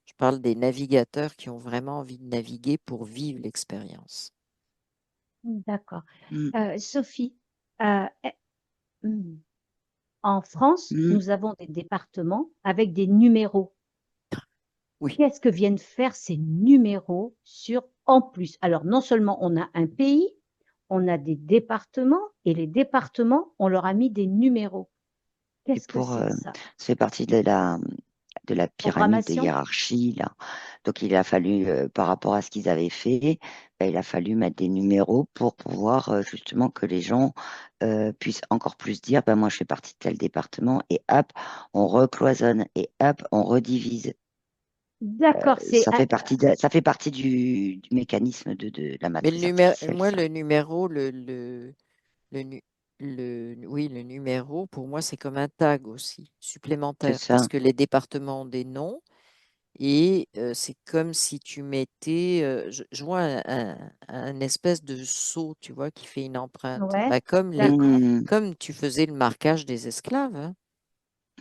Je parle des navigateurs qui ont vraiment envie de naviguer pour vivre l'expérience. d'accord. Mhm. Sophie, euh, eh, hmm, en France, Mhm. nous avons des départements avec des numéros. Oui, Qu'est-ce que viennent faire ces numéros sur en plus? Alors, non seulement on a un pays, on a des départements et les départements, on leur a mis des numéros. Et Qu'est-ce que c'est que ça? ça fait partie de la pyramide de Programmation? hiérarchie, là. Donc, il a fallu, par rapport à ce qu'ils avaient fait, ben, il a fallu mettre des numéros pour pouvoir justement que les gens puissent encore plus dire, ben, moi, je fais partie de tel département, et hop, on recloisonne, et hop, on redivise. D'accord, Ça fait partie du mécanisme de la mais le matrice numéro, artificielle, moi, ça. le numéro, le, nu- oui, le numéro, pour moi, c'est comme un tag aussi, C'est supplémentaire, parce ça, que les départements ont des noms et c'est comme si tu mettais, je vois un espèce de sceau, tu vois, qui fait une empreinte. ouais, Bah, d'accord. Mmh, comme tu faisais le marquage des esclaves, hein.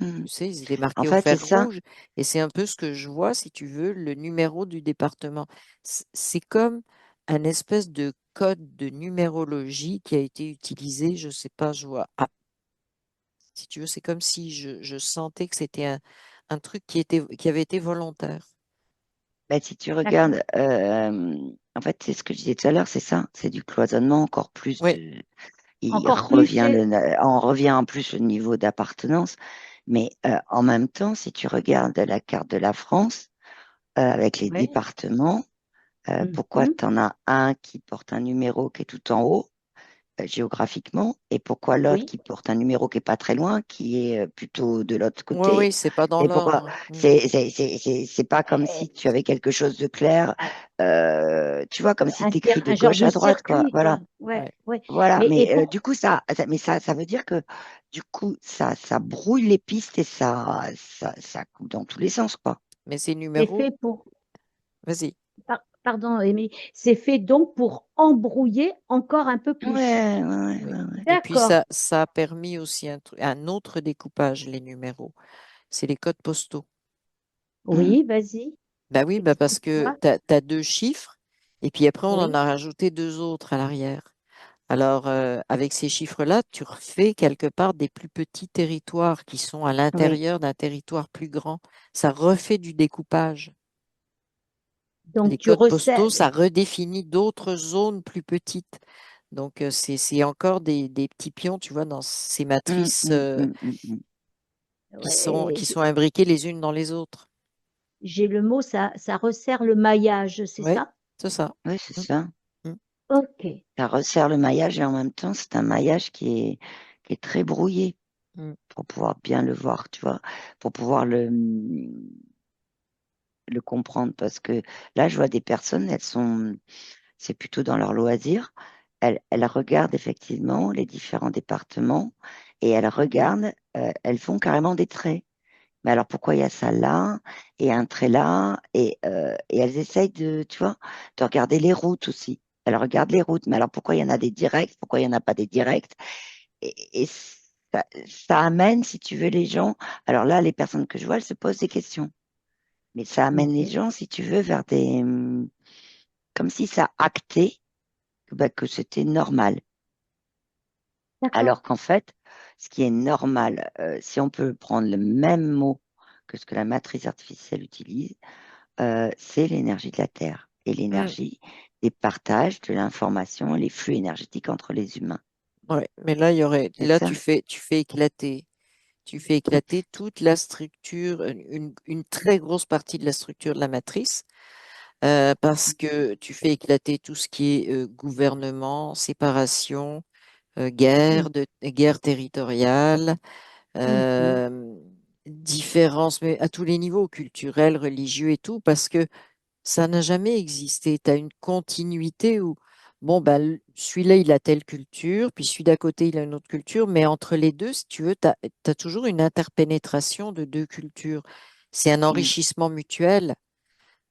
mmh. Tu sais, ils étaient En marqués au fait, c'est fer ça. rouge. Et c'est un peu ce que je vois, si tu veux, le numéro du département. C'est comme un espèce de code de numérologie qui a été utilisé, je sais pas, je vois. Ah, si tu veux, c'est comme si je sentais que c'était un truc qui avait été volontaire. Bah, si tu D'accord. regardes, en fait, c'est ce que je disais tout à l'heure, c'est ça, c'est du cloisonnement encore plus Oui, de. Encore plus, c'est... On revient en plus au niveau d'appartenance, mais en même temps, si tu regardes la carte de la France avec les Oui. départements, pourquoi Mhm. tu en as un qui porte un numéro qui est tout en haut géographiquement, et pourquoi l'autre Oui. qui porte un numéro qui est pas très loin, qui est plutôt de l'autre oui, côté. oui, c'est pas dans Et pourquoi l'ordre. Mm. c'est pas comme Euh, si tu avais quelque chose de clair, tu vois, comme si tu écris de un genre gauche de à droite, quoi. circuit, Voilà, quoi. Ouais, Ouais. ouais. voilà. Mais et Mais pour... du coup, mais ça veut dire que du coup, ça brouille les pistes et ça coupe dans tous les sens, quoi. Mais ces C'est numéros, fait pour... vas-y. Pardon, Émilie. C'est fait donc pour embrouiller encore un peu plus. Ouais, ouais, ouais, Oui. ouais. Et puis D'accord. ça a permis aussi un autre découpage, les numéros. C'est les codes postaux. Hum, Oui, vas-y. Bah oui, bah parce que Explique-moi. tu as deux chiffres et puis après on en Oui, a rajouté deux autres à l'arrière. Alors avec ces chiffres-là, tu refais quelque part des plus petits territoires qui sont à oui. l'intérieur d'un territoire plus grand. Ça refait du découpage. Les Donc, tu codes postaux, recèles. ça redéfinit d'autres zones plus petites. Donc c'est encore des petits pions, tu vois, dans ces matrices Hum. qui Ouais, sont imbriquées les unes dans les autres. j'ai le mot, ça resserre le maillage, c'est Oui, ça? c'est ça. Oui, c'est Mm, ça. mm, Ok, Ça resserre le maillage et en même temps, c'est un maillage qui est très brouillé mm. pour pouvoir bien le voir, tu vois, pour pouvoir le comprendre. Parce que là, je vois des personnes, c'est plutôt dans leur loisir. Elles regardent effectivement les différents départements et elles regardent, elles font carrément des traits. Mais alors pourquoi il y a ça là et un trait là et elles essayent tu vois, de regarder les routes aussi. Elles regardent les routes, mais alors pourquoi il y en a des directs, pourquoi il n'y en a pas des directs? Et ça amène, si tu veux, les gens. Alors là, les personnes que je vois, elles se posent des questions. Mais ça amène les ok, gens, si tu veux, vers comme si ça actait que c'était normal. d'accord. Alors qu'en fait, ce qui est normal, si on peut prendre le même mot que ce que la matrice artificielle utilise, c'est l'énergie de la Terre et Mm. l'énergie des partages de l'information et les flux énergétiques entre les humains. Ouais, mais là, C'est là, ça? tu fais éclater toute la structure, une très grosse partie de la structure de la matrice, parce que tu fais éclater tout ce qui est gouvernement, séparation, Mm, guerre territoriale, mhm. euh, différence, mais à tous les niveaux, culturels, religieux et tout, parce que ça n'a jamais existé. Tu as une continuité où, bon, bah, celui-là, il a telle culture, puis celui d'à côté, il a une autre culture, mais entre les deux, si tu veux, tu as, toujours une interpénétration de deux cultures. C'est un Mm. enrichissement mutuel.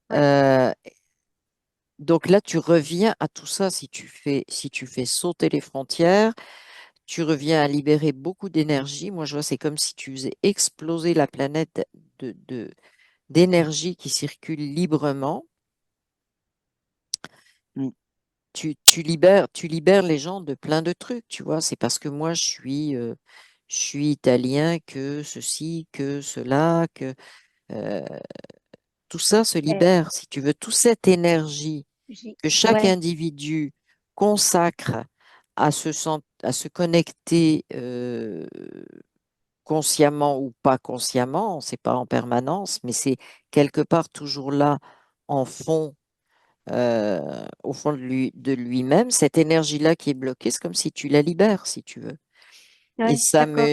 Ouais. Euh, donc là, tu reviens à tout ça. Si tu fais sauter les frontières, tu reviens à libérer beaucoup d'énergie. Moi, je vois, c'est comme si tu faisais exploser la planète d'énergie qui circule librement. Mm. Tu libères les gens de plein de trucs, tu vois. C'est parce que moi, je suis italien que ceci, que cela, que euh, tout ça se Eh, libère, si tu veux. Toute cette énergie que chaque ouais, individu consacre à se connecter consciemment ou pas consciemment, c'est pas en permanence, mais c'est quelque part toujours là en fond au fond de lui-même, cette énergie-là qui est bloquée, c'est comme si tu la libères, si tu veux. Et ouais, d'accord.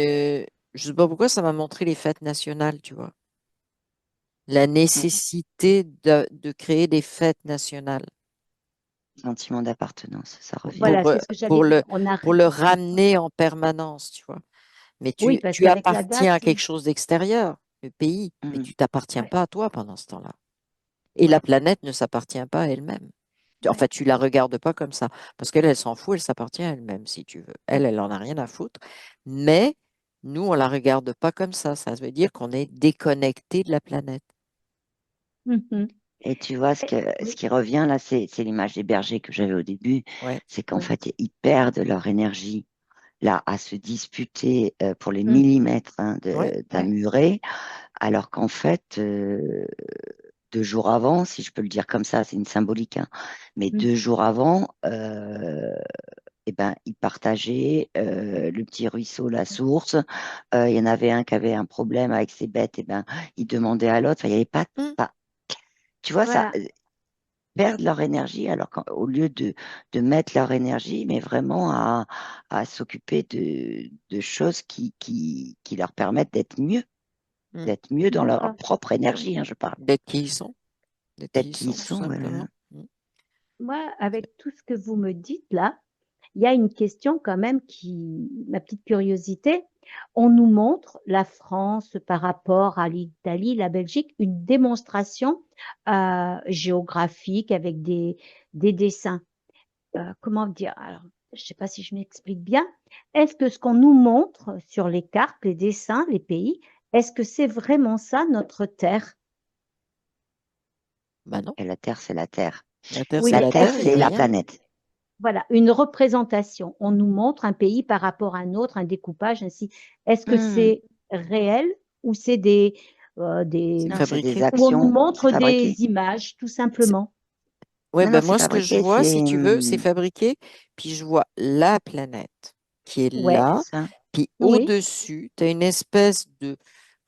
je sais pas pourquoi ça m'a montré les fêtes nationales, tu vois. La Mm. nécessité de créer des fêtes nationales Sentiment d'appartenance, ça revient. Voilà, c'est ce que j'allais dire. pour le ramener en permanence, tu vois. Mais Oui, parce tu qu'avec la appartiens à date, quelque chose d'extérieur, le pays, mais Mm. tu t'appartiens ouais, pas à toi pendant ce temps-là. Et la ouais, planète ne s'appartient pas à elle-même. En ouais. fait, tu la regardes pas comme ça, parce qu'elle, elle s'en fout, elle s'appartient à elle-même, si tu veux. Elle en a rien à foutre. Mais nous, on la regarde pas comme ça. Ça veut dire qu'on est déconnecté de la planète. Mhm. Et tu vois, ce Oui, qui revient là, c'est l'image des bergers que j'avais au début, Ouais. c'est qu'en oui. fait, ils perdent leur énergie là à se disputer pour les Mm, millimètres hein, Ouais. d'un ouais. muret, alors qu'en fait, 2 jours avant, si je peux le dire comme ça, c'est une symbolique, hein, mais Mm, 2 jours avant, eh ben, ils partageaient le petit ruisseau, la source. Il y en avait un qui avait un problème avec ses bêtes, et ben, il demandait à l'autre. Enfin, il n'y avait Mm. pas, tu vois, ça voilà. perdre leur énergie, alors qu'au lieu de mettre leur énergie, mais vraiment à s'occuper de choses qui leur permettent Mm. d'être mieux dans leur D'accord. propre énergie, hein, je parle, D'être qui ils sont. D'être qui d'être ils qui ils sont, tout sont. Voilà. simplement. Mm. Moi, avec tout ce que vous me dites là, il y a une question quand même ma petite curiosité. On nous montre la France par rapport à l'Italie, la Belgique, une démonstration géographique avec des dessins. Comment dire? Alors, je ne sais pas si je m'explique bien. Est-ce que ce qu'on nous montre sur les cartes, les dessins, les pays, est-ce que c'est vraiment ça notre terre? Bah non. Et la Terre, c'est la Terre. La Terre, Oui, c'est La mais la Terre, est-ce Terre, que il n'y a c'est la c'est rien. planète. voilà, une représentation? On nous montre un pays par rapport à un autre, un découpage ainsi. Est-ce que Hmm. c'est réel ou c'est des C'est Non, c'est des fabriqué. où on nous actions, c'est montre fabriqué. des images, tout C'est- simplement? Ouais, Non, non, ben c'est moi, ce que je fabriqué, vois, c'est si tu veux, c'est fabriqué, puis je vois la planète qui est Ouais, c'est là, ça. puis oui, au-dessus, tu as une espèce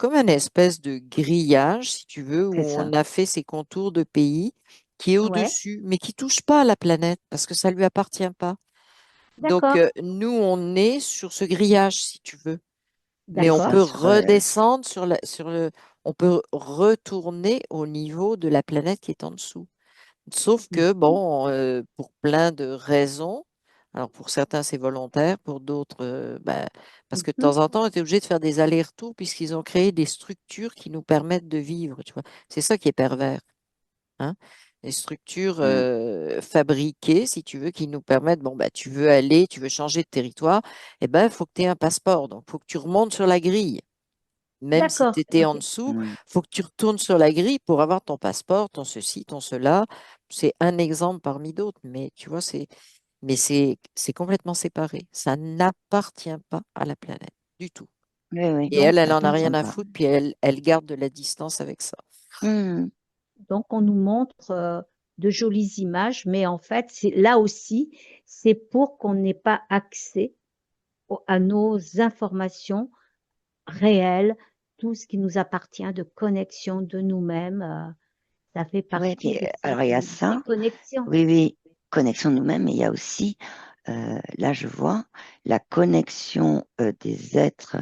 comme un espèce de grillage, si tu veux, où C'est on ça. a fait ces contours de pays qui est Ouais, au-dessus, mais qui touche pas à la planète parce que ça lui appartient pas. Donc, d'accord, nous, on est sur ce grillage, si tu veux. Mais C'est on d'accord. ça, peut sur, redescendre on peut retourner au niveau de la planète qui est en dessous. Sauf que, Mhm, bon, pour plein de raisons, alors pour certains c'est volontaire, pour d'autres, parce que de mhm, temps en temps, on est obligé de faire des allers-retours puisqu'ils ont créé des structures qui nous permettent de vivre, tu vois. C'est ça qui est pervers, hein. Des structures mm, fabriquées, si tu veux, qui nous permettent, bon, bah, tu veux aller, tu veux changer de territoire, eh ben, il faut que tu aies un passeport. Donc, il faut que tu remontes sur la grille. Même si tu d'accord, étais en ok. dessous, mm. faut que tu retournes sur la grille pour avoir ton passeport, ton ceci, ton cela. C'est un exemple parmi d'autres, mais tu vois, c'est complètement séparé. Ça n'appartient pas à la planète du tout. Oui, oui, Et Donc, elle ça en a rien appartient à pas. foutre, puis elle garde de la distance avec ça. Mm. donc, on nous montre de jolies images, mais en fait, c'est là aussi, c'est pour qu'on n'ait pas accès à nos informations réelles, tout ce qui nous appartient de connexion de nous-mêmes. Ça fait Ouais, partie mais de alors cette il y a ça, déconnexion. oui, oui, connexion nous-mêmes, mais il y a aussi, là je vois, la connexion des êtres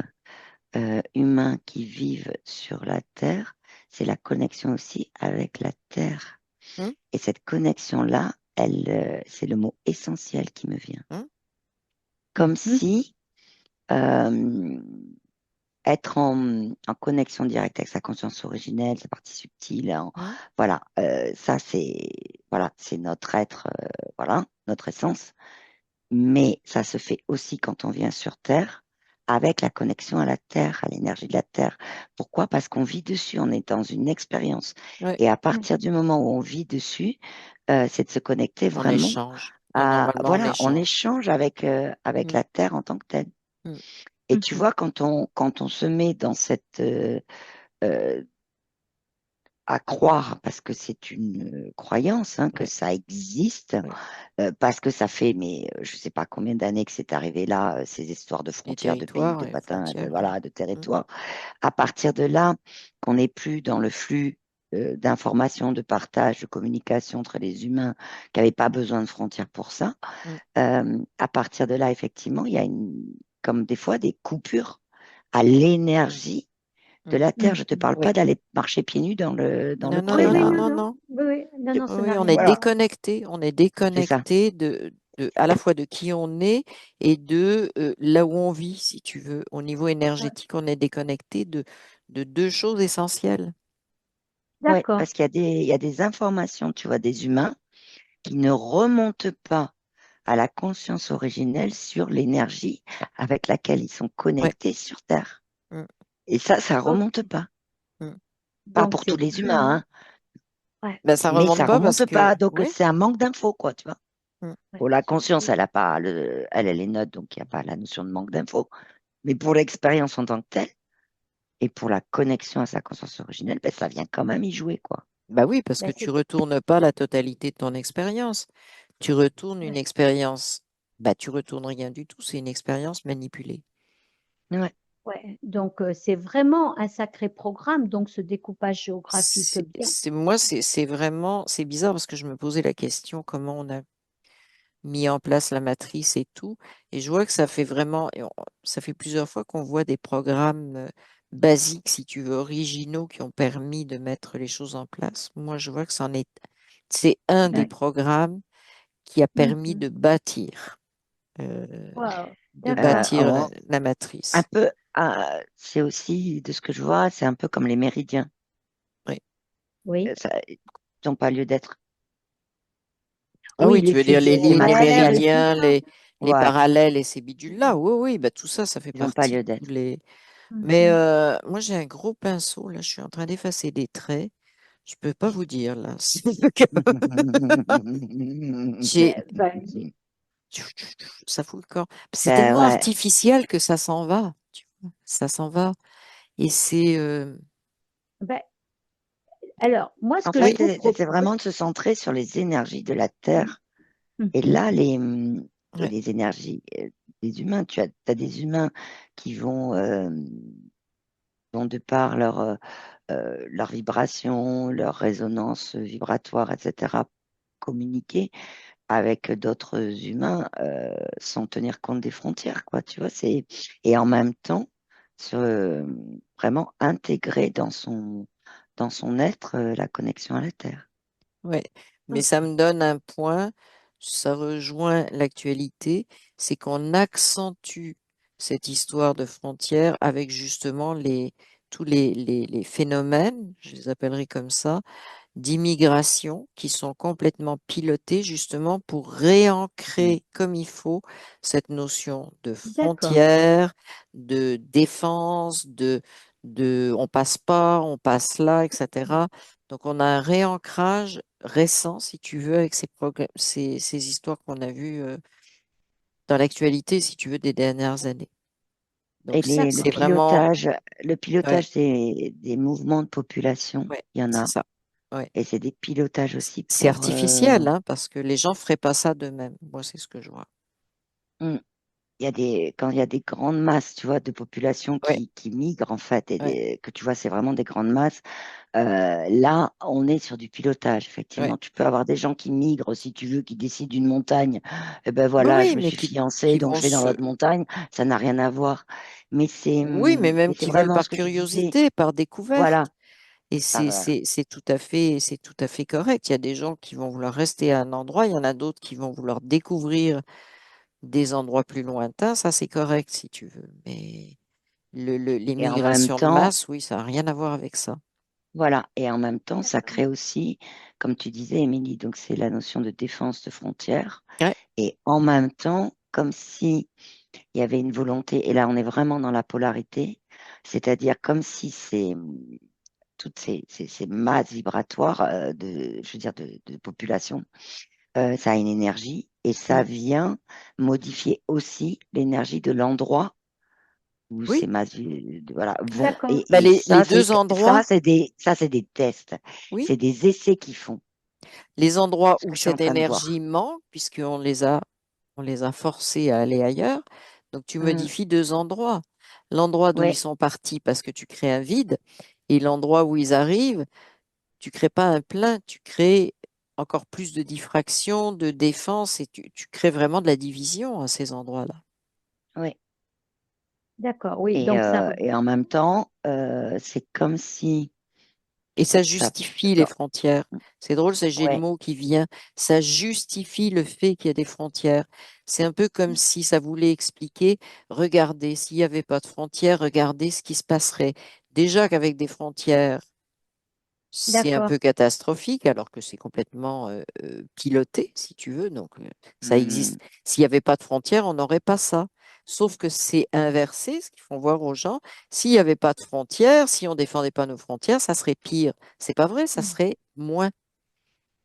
humains qui vivent sur la Terre, c'est la connexion aussi avec la Terre. Hum, Et cette connexion-là, c'est le mot essentiel qui me vient. hum, Comme Mhm. si euh, être en connexion directe avec sa conscience originelle, sa partie subtile, hum. voilà, ça c'est notre être, voilà, notre essence. Mais ça se fait aussi quand on vient sur Terre, avec la connexion à la Terre, à l'énergie de la Terre. Pourquoi? Parce qu'on vit dessus, on est dans une expérience. Ouais, Et à Ouais. partir du moment où on vit dessus, c'est de se connecter on vraiment échange. Ouais, à, normalement, on voilà, on échange. échange avec Hum, la Terre en tant que telle. hum. Et tu Mhm. vois, quand on se met dans cette, euh, à croire, parce que c'est une croyance, hein, que Ouais, ça existe, ouais. parce que ça fait, mais je ne sais pas combien d'années que c'est arrivé là, ces histoires de Les frontières, de pays, territoires de et les patins, frontières, ouais. voilà, de Hum, territoires. À partir de là, qu'on n'est plus dans le flux d'informations, de partage, de communication entre les humains, qui n'avaient pas besoin de frontières pour ça. hum, À partir de là, effectivement, il y a comme des fois des coupures à l'énergie de hum. la terre. Je ne te Mhm. parle Oui. pas d'aller marcher pieds nus dans le Non, non, Oui, pré, non, oui, là, non, hein. non, non, non. non. Oui, oui. Non, non, ça Oui, n'a on rien est à Voilà, voir. déconnecté. On est c'est ça. déconnecté à la fois de qui on est et de là où on vit, si tu veux. Au niveau Ouais. énergétique, on est déconnecté de deux choses essentielles. Ouais, D'accord. parce qu'il y a des informations, tu vois, des humains qui ne remontent pas à la conscience originelle sur l'énergie avec laquelle ils sont Ouais. connectés sur Terre. Mm, Et ça Donc, remonte pas. mm. Pas donc pour tous c'est les humains, plus. hein, Ouais, Ben, ça mais remonte ça pas parce remonte que, pas. Donc, oui. c'est un manque d'infos, quoi, tu vois. Mm. ouais, Pour la c'est conscience, plus. elle a pas elle est neutre, donc il n'y a pas la notion de manque d'infos. Mais pour l'expérience en tant que telle, et pour la connexion à sa conscience originelle, ben, ça vient quand même y jouer, quoi. Bah oui, parce que Ben, tu c'est. retournes pas la totalité de ton expérience. Tu retournes une Ouais, expérience. Bah, tu retournes rien du tout. C'est une expérience manipulée. Ouais. ouais. Donc, c'est vraiment un sacré programme, donc ce découpage géographique bien. Moi, c'est vraiment, c'est bizarre parce que je me posais la question comment on a mis en place la matrice et tout. Et je vois que ça fait vraiment, ça fait plusieurs fois qu'on voit des programmes basiques, si tu veux, originaux, qui ont permis de mettre les choses en place. Moi, je vois que c'est un des Ouais. programmes qui a permis Mhm. de bâtir, euh, Wow. D'accord. la Un matrice. peu, c'est aussi, de ce que je vois, c'est un peu comme les méridiens. Oui. Oui. Ils n'ont pas lieu d'être. Ah Oui, oui, les tu veux dire les C'est lignes, les fuseaux et tout méridiens, ça. les voilà, parallèles et ces bidules-là. Oui, oui, bah, tout ça, ça fait ils n'ont pas partie de lieu tous d'être. les. Mais Mhm. moi, j'ai un gros pinceau, là, je suis en train d'effacer des traits. Je peux pas vous dire, là. J'ai, Ben, ça fout le corps. C'est tellement Ouais. artificiel que ça s'en va. Tu vois. Ça s'en va. Et c'est. ben, alors, moi, ce En que je fait, Oui, vous c'est propose. vraiment de se centrer sur les énergies de la Terre. Et Mhm. là, et ouais. les énergies des humains, tu as des humains qui vont vont de par leur vibration, leur résonance vibratoire, etc., communiquer avec d'autres humains sans tenir compte des frontières, quoi, tu vois, et en même temps vraiment intégrer dans son être la connexion à la Terre. Ouais. Mais Mm. ça me donne un point, ça rejoint l'actualité, c'est qu'on accentue cette histoire de frontières avec justement tous les phénomènes, je les appellerai comme ça, d'immigration qui sont complètement pilotés justement pour Mm. réancrer comme il faut cette notion de D'accord. frontière, de défense, de on passe pas, on passe là, etc. Donc on a un réancrage récent, si tu veux, avec ces histoires qu'on a vues dans l'actualité, si tu veux, des dernières années. Et Donc D'accord. c'est vraiment, le ouais, pilotage des mouvements de population, ouais, il y en c'est a. ça. Ouais. Et c'est des pilotages aussi C'est pour... artificiel, hein, parce que les gens feraient pas ça d'eux-mêmes. Moi, c'est ce que je vois. mm, quand il y a des grandes masses, tu vois, de population Ouais, qui migrent, en fait, ouais, que tu vois, c'est vraiment des grandes masses. Là, on est sur du pilotage, ouais. effectivement. Tu peux avoir des gens qui migrent, si tu veux, qui décident d'une montagne. Eh ben Oui, voilà, oui, je me mais suis qui, fiancée, qui donc vont je vais dans se, l'autre montagne. Ça n'a rien à voir. oui, mais Mais même c'est qui veulent vraiment par ce que tu disais. curiosité, par découverte. Voilà. Et c'est tout à fait correct. Il y a des gens qui vont vouloir rester à un endroit, il y en a d'autres qui vont vouloir découvrir des endroits plus lointains. Ça, c'est correct si tu veux. Mais Et en même l'immigration de temps, masse, oui, ça n'a rien à voir avec ça. voilà. Et en même temps, ça D'accord. crée aussi, comme tu disais, Émilie, donc c'est la notion de défense de frontières. Ouais, Et en même temps, comme si il y avait une volonté, et là on est vraiment dans la polarité, c'est-à-dire comme si toutes ces masses vibratoires je veux dire de population, ça a une énergie et ça mm, vient modifier aussi l'énergie de l'endroit où ces oui. masses voilà, vont. D'accord. Bah, Et les ça, deux endroits, ça, c'est des tests, oui. c'est des essais qu'ils font, Les endroits ce où que tu es en cette train de énergie voir. manque, on les a forcés à aller ailleurs. Donc, tu Hum, modifies deux endroits. L'endroit d'où ils ouais. sont partis parce que tu crées un vide et l'endroit où ils arrivent, tu crées pas un plein, tu crées encore plus de diffraction, de défense et tu crées vraiment de la division à ces endroits-là. Ouais. D'accord. Oui. Donc ça. Et en même temps, c'est comme si Et ça ça. justifie les frontières. C'est drôle, j'ai le Ouais. mot qui vient. Ça justifie le fait qu'il y a des frontières. C'est un peu comme si ça voulait expliquer, regardez, s'il n'y avait pas de frontières, regardez ce qui se passerait. Déjà qu'avec des frontières, c'est un D'accord. peu catastrophique, alors que c'est complètement piloté, si tu veux. Donc, ça Hum, existe. S'il n'y avait pas de frontières, on n'aurait pas ça. Sauf que c'est inversé, ce qu'ils font voir aux gens. S'il n'y avait pas de frontières, si on ne défendait pas nos frontières, ça serait pire. C'est pas vrai, ça serait moins.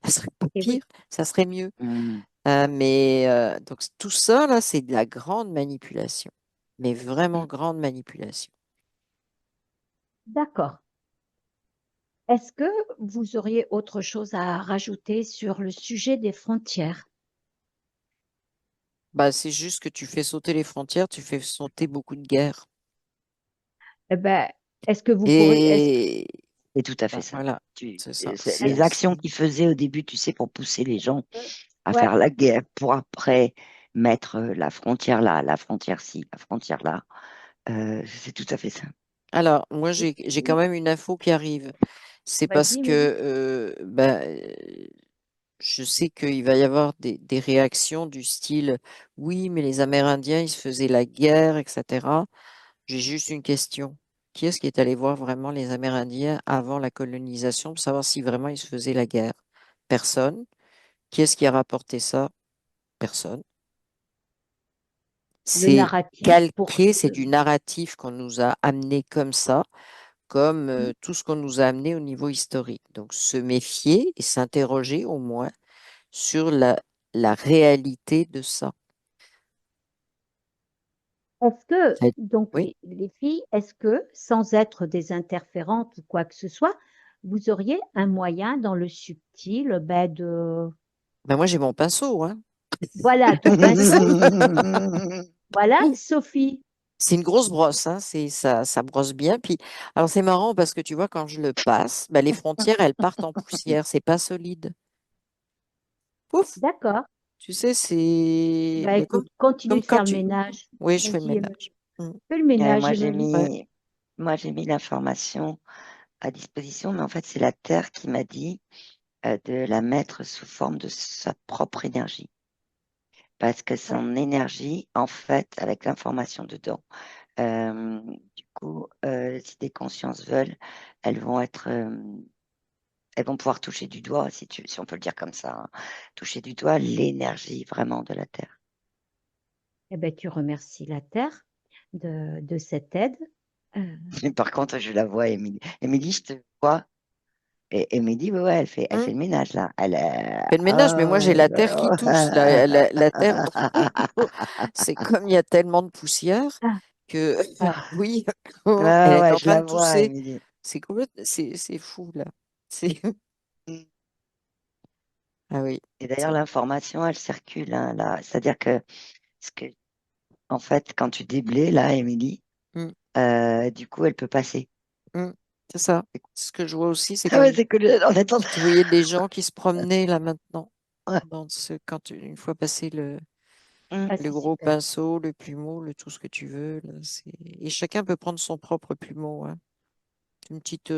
Ça serait pas Et oui. pire, ça serait mieux. hum, Mais donc tout ça, là, c'est de la grande manipulation. Mais vraiment hum. grande manipulation. D'accord. Est-ce que vous auriez autre chose à rajouter sur le sujet des frontières? Bah, c'est juste que tu fais sauter les frontières, tu fais sauter beaucoup de guerres. Eh ben, est-ce que vous pourriez, est-ce que, Et C'est tout à fait bah, ça. voilà, c'est ça. Les actions qu'ils faisaient au début, tu sais, pour pousser les gens à ouais, faire la guerre, pour après mettre la frontière là, la frontière ci, la frontière là, c'est tout à fait ça. Alors, moi, j'ai quand même une info qui arrive. C'est parce vas-y, que Émilie. je sais qu'il va y avoir des réactions du style, oui, mais les Amérindiens, ils se faisaient la guerre, etc. J'ai juste une question. Qui est-ce qui est allé voir vraiment les Amérindiens avant la colonisation pour savoir si vraiment ils se faisaient la guerre? Personne. Qui est-ce qui a rapporté ça? Personne. Le C'est narratif pour calqué, c'est que, du narratif qu'on nous a amené comme ça, comme tout ce qu'on nous a amené au niveau historique. Donc, se méfier et s'interroger au moins sur la réalité de ça. est-ce que, Ça- donc, Oui, les filles, est-ce que, sans être des interférentes ou quoi que ce soit, vous auriez un moyen dans le subtil, ben, de, ben moi j'ai mon pinceau, hein. voilà, ton pinceau. Voilà, Sophie. C'est une grosse brosse, hein, ça brosse bien. Puis, alors c'est marrant parce que tu vois, quand je le passe, bah, les frontières, elles partent en poussière. C'est pas solide. Pouf! D'accord. Tu sais, c'est Bah bah, écoute, continue comme de quand faire le tu. ménage. Oui, je fais le Vas-y, ménage. Mm. fais le ménage, Moi, Émilie. Ouais. j'ai mis l'information à disposition, mais en fait, c'est la Terre qui m'a dit de la mettre sous forme de sa propre énergie. Parce que Ouais. son énergie, en fait, avec l'information dedans, du coup, si des consciences veulent, elles vont être, elles vont pouvoir toucher du doigt, si on peut le dire comme ça, hein, toucher du doigt l'énergie vraiment de la Terre. Eh ben, tu remercies la Terre de cette aide. Euh, Mais par contre, je la vois, Émilie. Émilie, je te vois. Et Émilie, ouais, elle fait Mm. le ménage, là. Fais le ménage, mais moi j'ai la terre qui tousse. La terre, c'est comme il y a tellement de poussière ah, que ah, oui, elle Ouais, est ouais, en je train la de vois, tousser. Émilie. C'est fou là. C'est ah oui. Et d'ailleurs, c'est- l'information, elle circule, hein, là. C'est-à-dire ce que, en fait, quand tu déblais, là, Émilie, Mm, du coup, elle peut passer. mm, c'est ça. Ce que je vois aussi, c'est Ah ouais, comme c'est cool. En attendant. tu voyais des gens qui se promenaient là maintenant Ouais. une fois passé Mm. ah, le c'est gros super. pinceau, le plumeau, tout ce que tu veux là, et chacun peut prendre son propre plumeau, hein. Une petite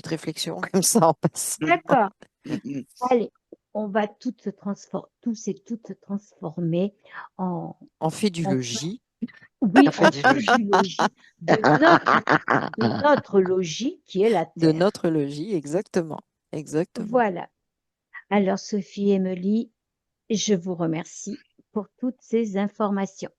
réflexion comme ça en passant. D'accord. Mm, mm. Allez, on va toutes se transformer, tous et toutes se transformer en, En en fédulogie oui, En fait, en du fait logis. du logis, de notre logis qui est la de Terre. notre logis, exactement. Exactement. Voilà. Alors, Sophie et Émilie, je vous remercie pour toutes ces informations.